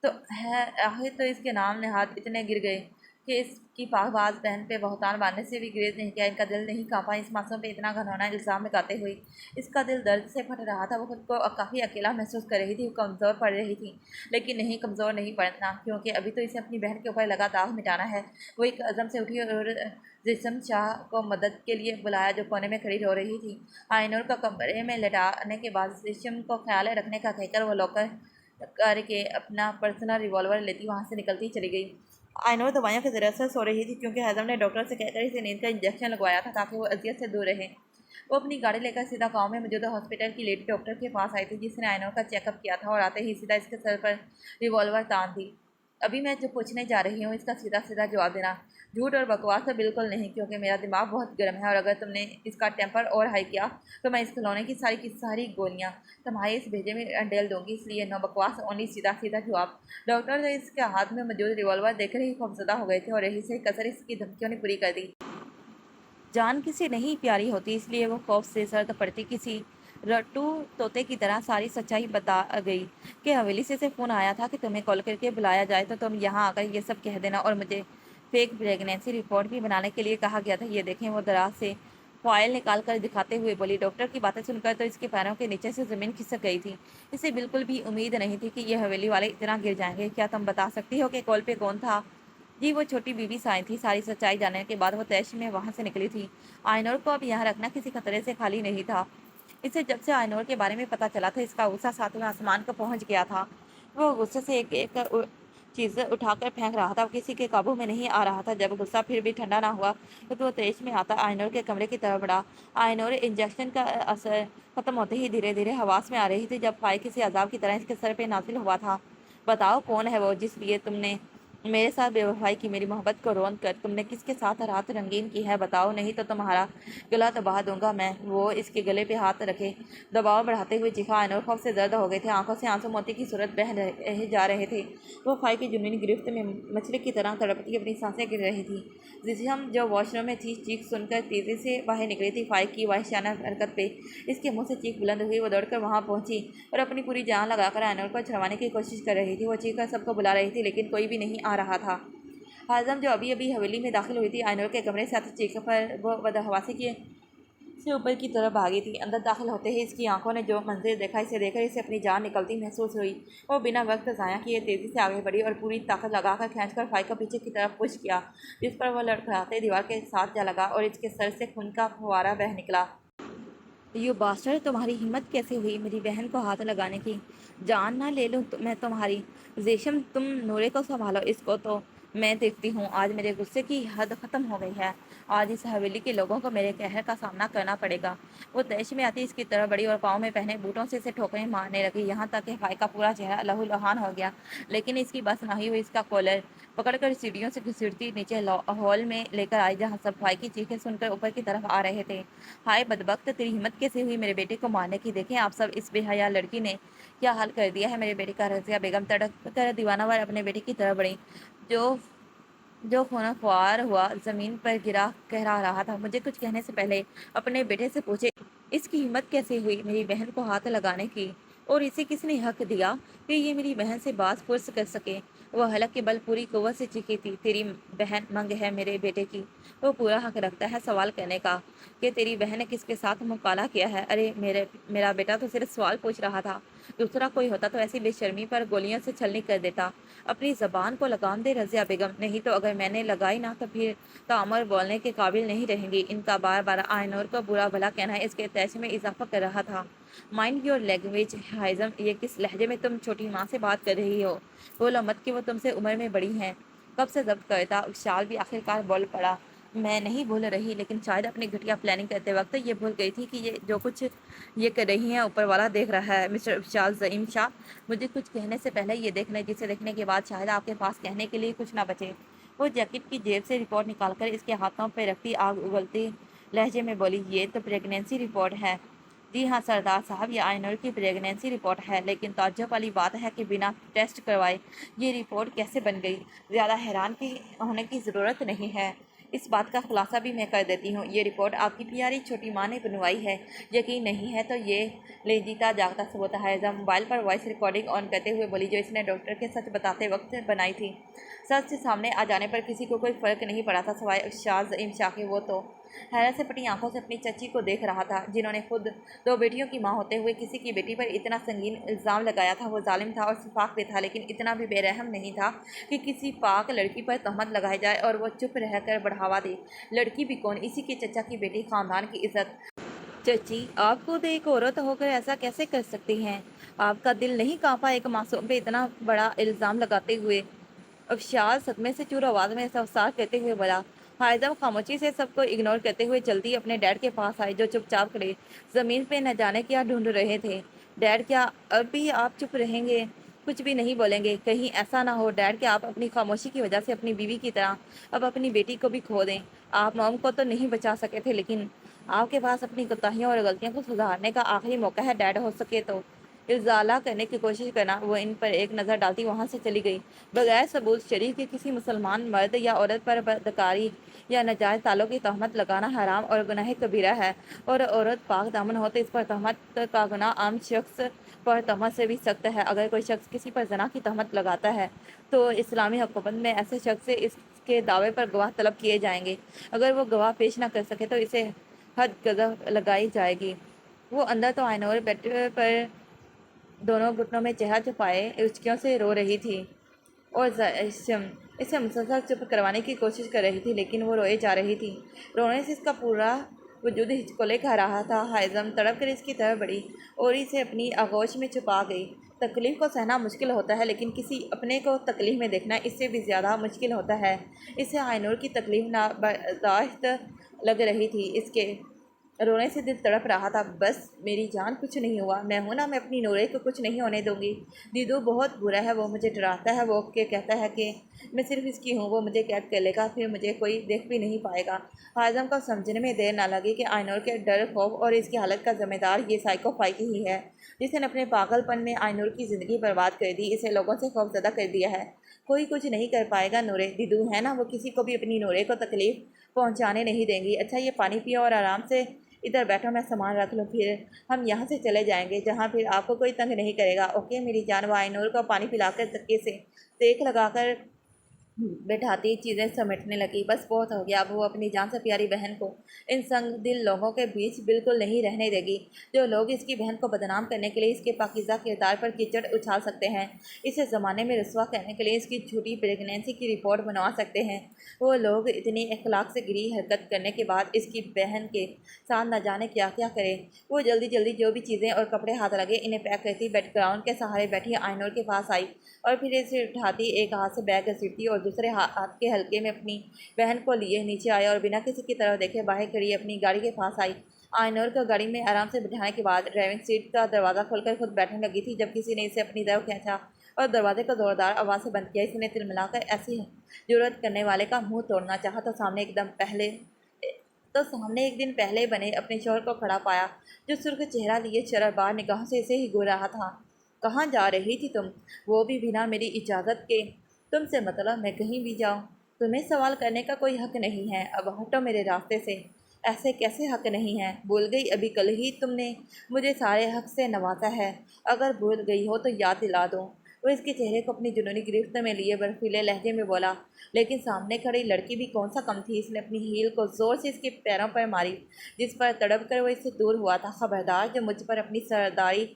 तो है आखिर तो इसके नाम ने हाथ इतने गिर गए कि इसकी पाकबाज बहन पे बहतान बांधने से भी ग्रेज नहीं किया। इनका दिल नहीं कांपा इस मासूम पे इतना घिनौना इल्ज़ाम लगाते हुए। इसका दिल दर्द से फट रहा था। वो खुद को काफ़ी अकेला महसूस कर रही थी, वो कमज़ोर पड़ रही थी। लेकिन नहीं, कमज़ोर नहीं पड़ना, क्योंकि अभी तो इसे अपनी बहन के ऊपर लगा दाग मिटाना है। वो एक अज़म से उठी और जिस्म शाह को मदद के लिए बुलाया, जो कोने में खड़ी रो रही थी। आइनूर को कमरे में लटाने के बाद जिस्म को ख्याल रखने का कहकर वो लॉकर करके अपना पर्सनल रिवॉल्वर लेती वहाँ से निकलती चली गई। आइनूर दवाइयों की ज़रूरत से सो रही थी, क्योंकि हजम ने डॉक्टर से कहकर इसे नींद का इंजेक्शन लगवाया था ताकि वो अजियत से दूर रहे। वो अपनी गाड़ी लेकर सीधा गांव में मौजूद हॉस्पिटल की लेडी डॉक्टर के पास आई थी, जिसने आइनूर का चेकअप किया था और आते ही सीधा इसके सर पर रिवॉल्वर तान दी। अभी मैं जो पूछने जा रही हूँ इसका सीधा सीधा जवाब देना। झूठ और बकवास तो बिल्कुल नहीं, क्योंकि मेरा दिमाग बहुत गर्म है और अगर तुमने इसका टेम्पर और हाई किया तो मैं इस खिलौने की सारी गोलियाँ तुम्हारे इस भेजे में डेल दूंगी। इसलिए नो बकवास, ओनली सीधा सीधा जवाब। डॉक्टर ने इसके हाथ में मौजूद रिवॉल्वर देखकर ही खौफजदा हो गए थे और यही से कसर इसकी धमकियों ने पूरी कर दी। जान किसी नहीं प्यारी होती, इसलिए वो खौफ से सर्द पड़ती किसी रट्टू तोते की तरह सारी सच्चाई बता गई कि हवेली से फ़ोन आया था कि तुम्हें कॉल करके बुलाया जाए तो तुम यहाँ आकर ये सब कह देना, और मुझे फेक प्रेगनेंसी रिपोर्ट भी बनाने के लिए कहा गया था। ये देखें, वो दराज से फाइल निकाल कर दिखाते हुए बोली। डॉक्टर की बातें सुनकर तो इसके पैरों के नीचे से ज़मीन खिसक गई थी। इसे बिल्कुल भी उम्मीद नहीं थी कि ये हवेली वाले इतना गिर जाएंगे। क्या तुम बता सकती हो कि कॉल पे कौन था? जी, वो छोटी बीवी साई थी। सारी सच्चाई जानने के बाद वो तैश में वहाँ से निकली थी। आइनोर को अब यहाँ रखना किसी खतरे से खाली नहीं था। इसे जब से आइनोर के बारे में पता चला था, इसका गुस्सा सातवें आसमान को पहुँच गया था। वो गुस्से से एक एक चीज़ उठाकर फेंक रहा था, किसी के काबू में नहीं आ रहा था। जब गुस्सा फिर भी ठंडा ना हुआ तो वो तेज में आता आइनोर के कमरे की तरफ बढ़ा। आइनोर इंजेक्शन का असर खत्म होते ही धीरे धीरे हवास में आ रही थी, जब फाई किसी अजाब की तरह इसके सर पे नाजिल हुआ था। बताओ, कौन है वो जिसलिए तुमने मेरे साथ बेवफाई की? मेरी मोहब्बत को रोन कर तुमने किसके साथ रात रंगीन की है? बताओ, नहीं तो तुम्हारा गला दबा दूंगा मैं। वो इसके गले पे हाथ रखे दबाव बढ़ाते हुए चीखा। आइनूर खौफ से दर्द हो गए थे, आंखों से आंसू मोती की सूरत बह जा रहे थे। वो फाई की जुनूनी गिरफ्त में मछली की तरह तड़पती अपनी सांसें गिर रही थी। जिसे हम जो वॉशरूम में थी, चीख सुनकर तेजी से बाहर निकली थी। फाई की वाहिशाना हरकत पे इसके मुंह से चीख बुलंद हुई। वो दौड़कर वहाँ पहुंची और अपनी पूरी जान लगाकर आइनूर को छुड़वाने की कोशिश कर रही थी। वो चीख कर सबको बुला रही थी, लेकिन कोई भी नहीं आ रहा था। हाजम, जो अभी अभी हवेली में दाखिल हुई थी, आइनूर के कमरे से आते चीख पर वो बदहवासी की से ऊपर की तरफ भागी थी। अंदर दाखिल होते ही इसकी आंखों ने जो मंजर देखा, इसे देखकर इसे अपनी जान निकलती महसूस हुई। वो बिना वक्त ज़ाया किए तेज़ी से आगे बढ़ी और पूरी ताकत लगाकर खींचकर फाई को पीछे की तरफ पुश किया, जिस पर वह लड़खड़ाते दीवार के साथ जा लगा और इसके सर से खून का फुवारा बह निकला। यू बास्टर, तुम्हारी हिम्मत कैसे हुई मेरी बहन को हाथ लगाने की? जान ना ले लूँ मैं तुम्हारी? जेशम, तुम नूरे को संभालो, इसको तो मैं देखती हूँ। आज मेरे गुस्से की हद खत्म हो गई है। आज इस हवेली के लोगों को मेरे कहर का सामना करना पड़ेगा। वो तैश में आती इसकी तरफ बढ़ी और पाँव में पहने बूटों से इसे ठोकरें मारने लगी, यहाँ तक कि फाई का पूरा चेहरा लहूलुहान हो गया। लेकिन इसकी बस नहीं हुई। इसका कॉलर पकड़कर सीढ़ियों से घसीटती नीचे हॉल में लेकर आई, जहाँ सब फाई की चीखें सुनकर ऊपर की तरफ आ रहे थे। हाय बदबख्त, तेरी हिम्मत कैसे हुई मेरे बेटे को मारने की? देखें आप सब, इस बेहया लड़की ने क्या हाल कर दिया है मेरे बेटे का। रज़िया बेगम तड़प कर दीवानावार अपने बेटे की तरफ बढ़ी, जो जो खून ख्वार हुआ ज़मीन पर गिरा कह रहा था। मुझे कुछ कहने से पहले अपने बेटे से पूछे, इसकी हिम्मत कैसे हुई मेरी बहन को हाथ लगाने की? और इसे किसने हक दिया कि ये मेरी बहन से बात पुरस कर सके? वह हलक के बल पूरी कुव्वत से चीखी थी, तेरी बहन मंग है मेरे बेटे की। वो पूरा हक रखता है सवाल करने का कि तेरी बहन ने किसके साथ मुकाला किया है। अरे मेरा बेटा तो सिर्फ सवाल पूछ रहा था। दूसरा कोई होता तो ऐसी बेशर्मी पर गोलियों से छलनी कर देता। अपनी ज़बान को लगाम दे रज़िया बेगम, नहीं तो अगर मैंने लगाई ना तो फिर तामर बोलने के काबिल नहीं रहेंगी। इनका बार बार आइनूर को बुरा भला कहना इसके तैश में इजाफा कर रहा था। माइंड योर लैंग्वेज हाइजम, ये किस लहजे में तुम छोटी माँ से बात कर रही हो? बोलो मत कि वो तुमसे उम्र में बड़ी हैं। कब से जब्त करता? विशाल भी आखिरकार बोल पड़ा, मैं नहीं भूल रही, लेकिन शायद अपनी घटिया प्लानिंग करते वक्त ये भूल गई थी कि ये जो कुछ ये कर रही हैं ऊपर वाला देख रहा है। मिस्टर विशाल ज़ईम शाह, मुझे कुछ कहने से पहले ये देख लें, जिसे देखने के बाद शायद आपके पास कहने के लिए कुछ ना बचे। वो जैकेट की जेब से रिपोर्ट निकालकर इसके हाथों पर रखती आग उगलती लहजे में बोली, ये तो प्रेगनेंसी रिपोर्ट है। जी हाँ सरदार साहब, ये आइनूर की प्रेगनेंसी रिपोर्ट है, लेकिन ताज्जुब वाली बात है कि बिना टेस्ट करवाए ये रिपोर्ट कैसे बन गई? ज़्यादा हैरान की होने की ज़रूरत नहीं है। इस बात का खुलासा भी मैं कर देती हूँ। ये रिपोर्ट आपकी प्यारी छोटी माँ ने बनवाई है। यकीन नहीं है तो ये ले जीता जागता सबूत है। जब मोबाइल पर वॉइस रिकॉर्डिंग ऑन करते हुए बोली, जो इसने डॉक्टर के सच बताते वक्त बनाई थी। सच सामने आ जाने पर किसी को कोई फ़र्क नहीं पड़ा था सिवाय शाज़ इमशा के। वो तो हैरत से पटी आंखों से अपनी चची को देख रहा था, जिन्होंने खुद 2 बेटियों की माँ होते हुए किसी की बेटी पर इतना संगीन इल्ज़ाम लगाया था। वो जालिम था और सिफाक भी था, लेकिन इतना भी बेरहम नहीं था कि किसी पाक लड़की पर तहमत लगाई जाए और वो चुप रहकर बढ़ावा दे। लड़की भी कौन, इसी की चचा की बेटी, खानदान की इज्जत। चची, आप खुद एक औरत होकर ऐसा कैसे कर सकती हैं? आपका दिल नहीं कांपा एक मासूम पे इतना बड़ा इल्ज़ाम लगाते हुए? अफशार सदमे से चूर आवाज़ में सवसार करते हुए बोला। हायदम खामोशी से सबको इग्नोर करते हुए जल्दी अपने डैड के पास आए, जो चुपचाप खड़े ज़मीन पे न जाने क्या ढूंढ रहे थे। डैड, क्या अब भी आप चुप रहेंगे, कुछ भी नहीं बोलेंगे? कहीं ऐसा ना हो डैड कि आप अपनी खामोशी की वजह से अपनी बीवी की तरह अब अपनी बेटी को भी खो दें। आप मॉम को तो नहीं बचा सके थे, लेकिन आपके पास अपनी कोताहियों और गलतियों को सुधारने का आखिरी मौका है डैड। हो सके तो इल्ज़ाला करने की कोशिश करना। वो इन पर एक नज़र डालती वहाँ से चली गई। बगैर सबूत शरीफ के किसी मुसलमान मर्द या औरत पर बदकारी या नाजायज़ तालों की तहमत लगाना हराम और गुनाह कबीरा है, और औरत पाक दामन हो तो इस पर तहमत का गुनाह आम शख्स पर तहमत से भी सख्त है। अगर कोई शख्स किसी पर जना की तहमत लगाता है तो इस्लामी हुकूमत में ऐसे शख्स से इसके दावे पर गवाह तलब किए जाएंगे। अगर वो गवाह पेश न कर सके तो इसे हद गज़फ लगाई जाएगी। वो अंदर तो आइनोर बेड पर दोनों घुटनों में चेहरा छुपाए उचकियों से रो रही थी और इसे मुसलसल चुप करवाने की कोशिश कर रही थी, लेकिन वो रोए जा रही थी। रोने से इसका पूरा वजूद हिचकोले खा रहा था। हाइज़म तड़प कर इसकी तरफ बढ़ी और इसे अपनी आगोश में छुपा गई। तकलीफ़ को सहना मुश्किल होता है, लेकिन किसी अपने को तकलीफ़ में देखना इससे भी ज़्यादा मुश्किल होता है। इसे आइनूर की तकलीफ़ ना बर्दाश्त लग रही थी। इसके रोने से दिल तड़प रहा था। बस मेरी जान, कुछ नहीं हुआ, मैं हूं ना, मैं अपनी नूरे को कुछ नहीं होने दूंगी। दीदू बहुत बुरा है, वो मुझे डराता है, वो के कहता है कि मैं सिर्फ इसकी हूँ, वो मुझे कैद कर लेगा, फिर मुझे कोई देख भी नहीं पाएगा। हाजम को समझने में देर ना लगी कि आइनूर के डर, खौफ और इसकी हालत का जिम्मेदार ये साइकोफाइक ही है, जिसने अपने पागलपन में आइनूर की ज़िंदगी बर्बाद कर दी, इसे लोगों से खौफजदा कर दिया है। कोई कुछ नहीं कर पाएगा। नूरे दीदू है ना, वो किसी को भी अपनी नूरे को तकलीफ़ पहुँचाने नहीं देंगी। अच्छा, ये पानी पियो और आराम से इधर बैठो, मैं सामान रख लूँ, फिर हम यहाँ से चले जाएंगे जहाँ फिर आपको कोई तंग नहीं करेगा। ओके मेरी जान। वो आइनूर को पानी पिलाकर तकिए से सेक लगाकर बैठाती चीज़ें समेटने लगी। बस बहुत हो गया, अब वो अपनी जान से प्यारी बहन को इन संग दिल लोगों के बीच बिल्कुल नहीं रहने देगी, जो लोग इसकी बहन को बदनाम करने के लिए इसके पाकीज़ा किरदार पर कीचड़ उछाल सकते हैं, इसे ज़माने में रसवा करने के लिए इसकी झूठी प्रेगनेंसी की रिपोर्ट बनवा सकते हैं। वो लोग इतनी अखलाक से गिरी हरकत करने के बाद इसकी बहन के साथ न जाने क्या क्या करें। वो जल्दी जल्दी जो भी चीज़ें और कपड़े हाथ लगे इन्हें पैक करती बैकग्राउंड के सहारे बैठी आइनूर के पास आई और फिर इसे उठाती, एक हाथ से बैग घसीटती और दूसरे हाथ के हल्के में अपनी बहन को लिए नीचे आई और बिना किसी की तरफ देखे बाहर खड़ी अपनी गाड़ी के पास आई। आइनूर को गाड़ी में आराम से बिठाने के बाद ड्राइविंग सीट का दरवाज़ा खोलकर खुद बैठने लगी थी, जब किसी ने इसे अपनी तरफ खींचा और दरवाजे को जोरदार आवाज़ से बंद किया। इसने तिलमिलाकर ऐसी जरूरत करने वाले का मुंह तोड़ना चाहा तो सामने एक दिन पहले बने अपने शोहर को खड़ा पाया, जो सुर्ख चेहरा लिए शरारबार निगाहों से इसे ही घूर रहा था। कहाँ जा रही थी तुम, वो भी बिना मेरी इजाज़त के? तुमसे मतलब मैं कहीं भी जाऊँ, तुम्हें सवाल करने का कोई हक नहीं है। अब हटो मेरे रास्ते से। ऐसे कैसे हक नहीं है? भूल गई? अभी कल ही तुमने मुझे सारे हक से नवाजा है। अगर भूल गई हो तो याद दिला दो। वो इसके चेहरे को अपनी जुनूनी गिरफ्त में लिए बर्फीले लहजे में बोला, लेकिन सामने खड़ी लड़की भी कौन सा कम थी। इसने अपनी हील को जोर से इसके पैरों पर मारी, जिस पर तड़प कर वो इससे दूर हुआ था। खबरदार जो मुझ पर अपनी सरदारी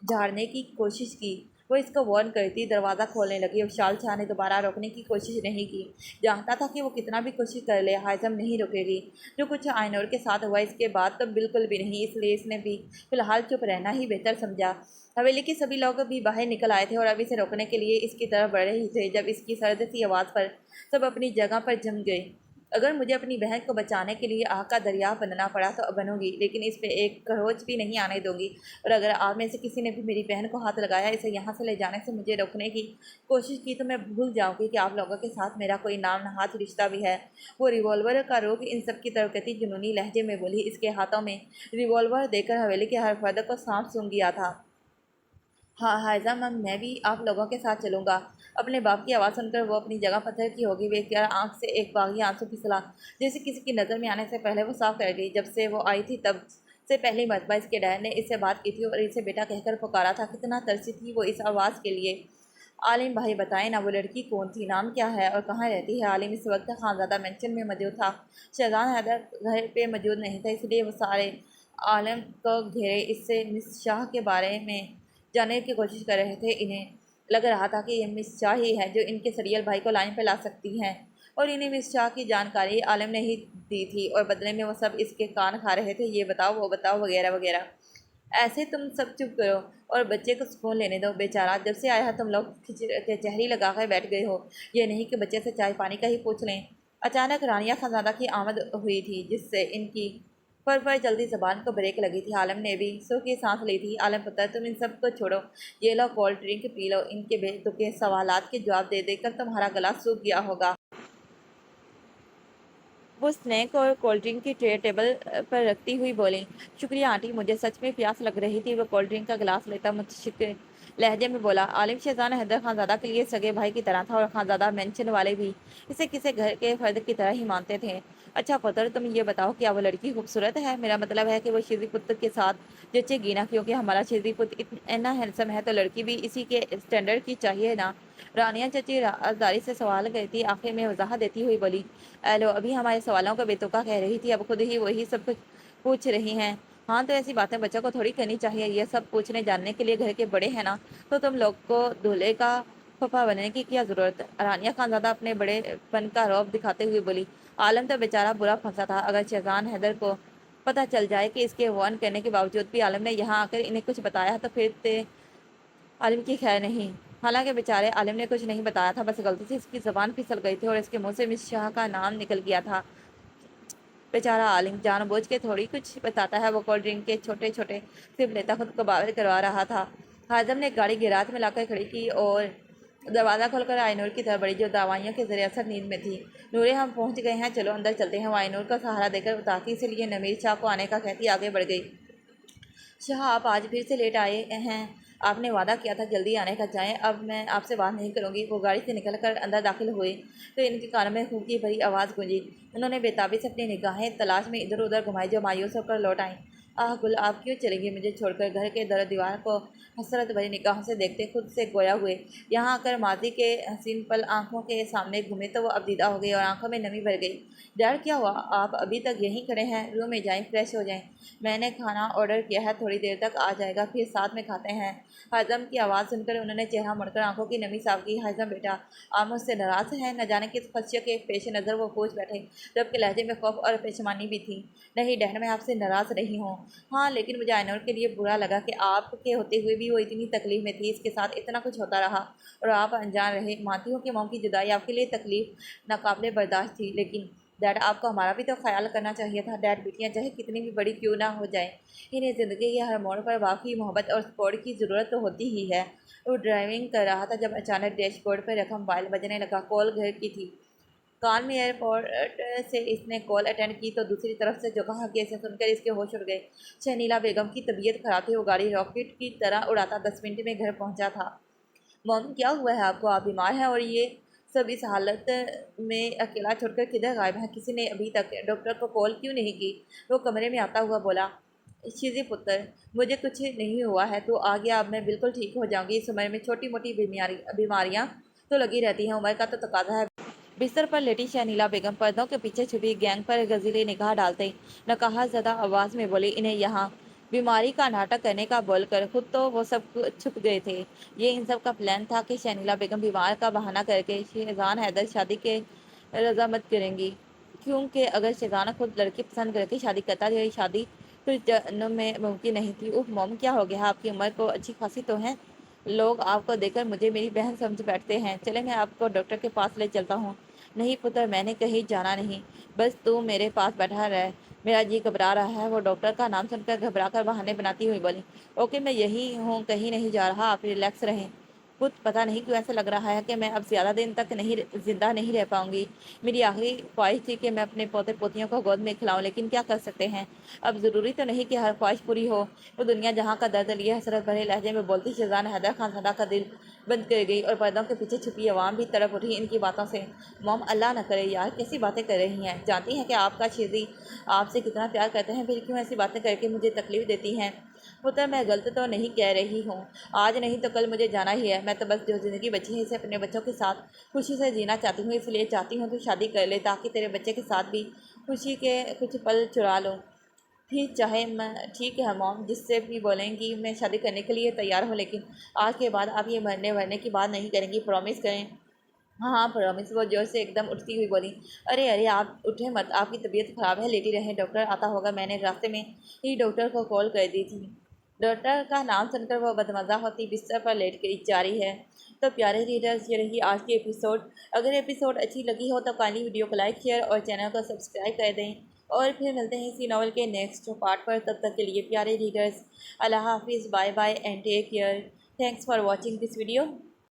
झाड़ने की कोशिश की। वो इसको वार्न करती दरवाज़ा खोलने लगी और शाल शाह ने दोबारा रोकने की कोशिश नहीं की। जानता था कि वो कितना भी कोशिश कर ले हाइज़म नहीं रुकेगी। जो कुछ आइनूर के साथ हुआ इसके बाद तो बिल्कुल भी नहीं, इसलिए इसने भी फिलहाल चुप रहना ही बेहतर समझा। हवेली के सभी लोग भी बाहर निकल आए थे और अब इसे रोकने के लिए इसकी तरफ बढ़ रहे थे, जब इसकी सर्द सी आवाज़ पर सब अपनी जगह पर जम गए। अगर मुझे अपनी बहन को बचाने के लिए आग का दरिया बनना पड़ा तो बनूंगी, लेकिन इस पे एक खरोच भी नहीं आने दूंगी। और अगर आप में से किसी ने भी मेरी बहन को हाथ लगाया, इसे यहाँ से ले जाने से मुझे रोकने की कोशिश की, तो मैं भूल जाऊंगी कि आप लोगों के साथ मेरा कोई नाम नहात रिश्ता भी है। वो रिवॉल्वर का रुख इन सब की तरफ कहती जुनूनी लहजे में बोली। इसके हाथों में रिवॉल्वर देकर हवेली के हर फर्द को सांप सूंघ गया था। हाँ हायजा मैम, मैं भी आप लोगों के साथ चलूँगा। अपने बाप की आवाज़ सुनकर वो अपनी जगह पत्थर की होगी। वे क्या आंख से एक बागी आंसू फिसला, जैसे किसी की नज़र में आने से पहले वो साफ कर गई। जब से वो आई थी तब से पहली मरतबा इसके डैड ने इससे बात की थी और इसे बेटा कहकर पुकारा था। कितना तरसी थी वो इस आवाज़ के लिए। आलिम भाई बताएं ना, वो लड़की कौन थी, नाम क्या है और कहाँ रहती है। आलिम इस वक्त खानज़ादा मेंशन में मौजूद था। शहजाद हैदर घर पे मौजूद नहीं था, इसलिए वो सारे आलम को घेरे इससे मिस शाह के बारे में जानने की कोशिश कर रहे थे। इन्हें लग रहा था कि ये मिस शाह ही है जो इनके सरियल भाई को लाइन पर ला सकती हैं, और इन्हें मिस शाह की जानकारी आलम ने ही दी थी और बदले में वो सब इसके कान खा रहे थे। ये बताओ वो बताओ वगैरह वगैरह। ऐसे तुम सब चुप करो और बच्चे को सुकून लेने दो। बेचारा जब से आया है तुम लोग कचहरी लगा कर बैठ गए हो। ये नहीं कि बच्चे से चाय पानी का ही पूछ लें। अचानक रानिया खानज़ादा की आमद हुई थी, जिससे इनकी पर जल्दी ज़बान को ब्रेक लगी थी। आलम ने भी सो की सांस ली थी। आलम पुत्र, तुम इन सब को छोड़ो, ये लो कोल्ड ड्रिंक पी लो। इनके बेतुके सवालात के जवाब दे देकर तुम्हारा गला सूख गया होगा। वो स्नैक और कोल्ड ड्रिंक की ट्रे टेबल पर रखती हुई बोली, शुक्रिया आंटी, मुझे सच में प्यास लग रही थी। वो कोल्ड ड्रिंक का गिलास लेता मुतशिक लहजे में बोला। आलिम शहजान हैदर खानज़ादा के लिए सगे भाई की तरह था और खानज़ादा मेंशन वाले भी इसे किसी घर के फर्द की तरह ही मानते थे। अच्छा पुत्र, तुम ये बताओ, क्या वो लड़की खूबसूरत है? मेरा मतलब है कि वो शिजी पुत्र के साथ जचेगी ना, क्योंकि हमारा शिजी पुत्र इतना हैंडसम है तो लड़की भी इसी के स्टैंडर्ड की चाहिए ना। रानिया चची राजदारी से सवाल करती आखिर में वजाहत देती हुई बोली, एलो, अभी हमारे सवालों का बेतुका कह रही थी, अब खुद ही वही सब कुछ पूछ रही हैं। हाँ, तो ऐसी बातें बच्चों को थोड़ी करनी चाहिए। ये सब पूछने जानने के लिए घर के बड़े हैं ना, तो तुम लोग को दूल्हे का फफा बनने की क्या जरूरत। रानिया खानज़ादा अपने बड़ेपन का रौब दिखाते हुए बोली। आलम तो बेचारा बुरा फंसा था। अगर शहजान हैदर को पता चल जाए कि इसके वार्न करने के बावजूद भी आलम ने यहाँ आकर इन्हें कुछ बताया तो फिर आलिम की खैर नहीं। हालांकि बेचारे आलिम ने कुछ नहीं बताया था, बस गलती से इसकी ज़बान फिसल गई थी और इसके मुंह से मिस शाह का नाम निकल गया था। बेचारा आलिम जानबूझ के थोड़ी कुछ बताता है। वो कोल्ड ड्रिंक के छोटे छोटे सिप लेता खुद को बावर करवा रहा था। हाजम ने गाड़ी गिराज में लाकर खड़ी की और दरवाज़ा खोलकर आइनूर की तरफ बढ़ी, जो दवाइयों के जरिए असर नींद में थी। नूरे, हम पहुंच गए हैं, चलो अंदर चलते हैं। वो आइनूर का सहारा देकर उतारती, इसलिए नमीर शाह को आने का कहती आगे बढ़ गई। शाह, आप आज फिर से लेट आए हैं। आपने वादा किया था जल्दी आने का, जाएं, अब मैं आपसे बात नहीं करूंगी। वो गाड़ी से निकलकर अंदर दाखिल हुए तो इनके कान में खून की भरी आवाज़ गूंजी। उन्होंने बेताबी से अपनी निगाहें तलाश में इधर उधर घुमाई, जो मायूस होकर लौट आईं। आह गुल, आप क्यों चलेंगे मुझे छोड़कर? घर के दर दीवार को हसरत भरी निगाहों से देखते खुद से गोया हुए। यहाँ आकर माजी के हसीन पल आंखों के सामने घूमे तो वो अब दीदा हो गई और आंखों में नमी भर गई। डर, क्या हुआ? आप अभी तक यहीं खड़े हैं? रूम में जाएं, फ्रेश हो जाएं। मैंने खाना ऑर्डर किया है, थोड़ी देर तक आ जाएगा, फिर साथ में खाते हैं। हाजम की आवाज़ सुनकर उन्होंने चेहरा मुड़कर आंखों की नमी साफ की। हाजम बेटा, आप मुझसे नाराज़ हैं? न जाने किस खदशे के पेश नज़र वो पूछ बैठे, जबकि लहजे में खौफ और पेशमानी भी थी। नहीं डैड, मैं आपसे नाराज़ नहीं हूँ। हाँ, लेकिन मुझे आइनूर के लिए बुरा लगा कि आपके होते हुए भी वो इतनी तकलीफ में थी। इसके साथ इतना कुछ होता रहा और आप अनजान रहे। मानती हूँ कि मॉम की जुदाई आपके लिए तकलीफ नाकाबिले बर्दाश्त थी, लेकिन डैड, आपको हमारा भी तो ख्याल करना चाहिए था। डैड, बेटियाँ चाहे कितनी भी बड़ी क्यों ना हो जाए, इन्हें ज़िंदगी के हर मोड़ पर वाकई मोहब्बत और सपोर्ट की ज़रूरत तो होती ही है। वो ड्राइविंग कर रहा था जब अचानक डैशबोर्ड पर रखा मोबाइल बजने लगा। कॉल घर की थी। कान में एयरपोर्ट से इसने कॉल अटेंड की तो दूसरी तरफ से जो कहा कि इसे सुनकर इसके होश उड़ गए। शहनीला बेगम की तबीयत खराब थी। वो गाड़ी रॉकेट की तरह उड़ाता 10 मिनट में घर पहुंचा था। मॉम, क्या हुआ है आपको? आप बीमार हैं और ये सब इस हालत में अकेला छोड़कर किधर गायब है? किसी ने अभी तक डॉक्टर को कॉल क्यों नहीं की? वो कमरे में आता हुआ बोला। शिजी पुत्र, मुझे कुछ नहीं हुआ है तो आ गया, अब मैं बिल्कुल ठीक हो जाऊंगी। इस उम्र में छोटी मोटी बीमारियां तो लगी रहती हैं, उम्र का तो तकाजा है। बिस्तर पर लेटी शहनीला बेगम पर्दों के पीछे छुपी गैंग पर गजीली निगाह डालते नकाहा ज़दा आवाज़ में बोली, इन्हें यहाँ बीमारी का नाटक करने का बोलकर खुद तो वो सब छुप गए थे। ये इन सब का प्लान था कि शहनीला बेगम बीमार का बहाना करके शहजान हैदर शादी के रजामत करेंगी, क्योंकि अगर शहजाना खुद लड़की पसंद करके शादी करता तो ये शादी तो इस जन्म में मुमकिन नहीं थी। उफ मोम, क्या हो गया? आपकी उम्र को अच्छी खासी तो है। लोग आपको देखकर मुझे मेरी बहन समझ बैठते हैं। चले, मैं आपको डॉक्टर के पास ले चलता हूँ। नहीं पुत्र, मैंने कहीं जाना नहीं, बस तू मेरे पास बैठा रह, मेरा जी घबरा रहा है। वो डॉक्टर का नाम सुनकर घबरा कर बहाने बनाती हुई बोली, ओके, मैं यही हूँ, कहीं नहीं जा रहा, आप रिलैक्स रहें। खुद पता नहीं क्यों ऐसा लग रहा है कि मैं अब ज़्यादा दिन तक ज़िंदा नहीं रह पाऊंगी। मेरी आखिरी ख्वाहिश थी कि मैं अपने पोते पोतियों को गोद में खिलाऊं, लेकिन क्या कर सकते हैं। अब ज़रूरी तो नहीं कि हर ख्वाहिश पूरी हो। वो दुनिया जहाँ का दर्द लिए हसरत भरे लहजे में बोलती शहजान हैदर खान सदा का दिल बंद कर गई और पर्दों के पीछे छुपी आवाम भी तड़प उठी इनकी बातों से। मोम, अल्लाह न करे यार, कैसी बातें कर रही हैं। जानती हैं कि आपका शेजी आपसे कितना प्यार करते हैं, फिर क्यों ऐसी बातें करके मुझे तकलीफ देती हैं। पुत्र, मैं गलत तो नहीं कह रही हूँ। आज नहीं तो कल मुझे जाना ही है। मैं तो बस जो ज़िंदगी बची है इसे अपने बच्चों के साथ खुशी से जीना चाहती हूँ। इसलिए चाहती हूँ तू शादी कर ले, ताकि तेरे बच्चे के साथ भी खुशी के कुछ पल चुरा लो। ठीक चाहे मैं ठीक है मॉम, जिससे भी बोलेंगी मैं शादी करने के लिए तैयार हूँ, लेकिन आज के बाद आप ये मरने वरने की बात नहीं करेंगी, प्रॉमिस करें। हाँ हाँ प्रॉमिस, वो जोर से एकदम उठती हुई बोली। अरे अरे, आप उठे मत, आपकी तबीयत ख़राब है, लेटी रहे, डॉक्टर आता होगा। मैंने रास्ते में ही डॉक्टर को कॉल कर दी थी। डॉक्टर का नाम सुनकर वो बदमज़ा होती बिस्तर पर लेट कर जा रही है। तो प्यारे रीडर्स, ये रही आज की एपिसोड। अगर एपिसोड अच्छी लगी हो तो काइंडली वीडियो को लाइक शेयर और चैनल को सब्सक्राइब कर दें। और फिर मिलते हैं इसी नावल के नेक्स्ट पार्ट पर। तब तक के लिए प्यारे रीडर्स, अल्लाह हाफिज़, bye bye and take care. Thanks for watching this video.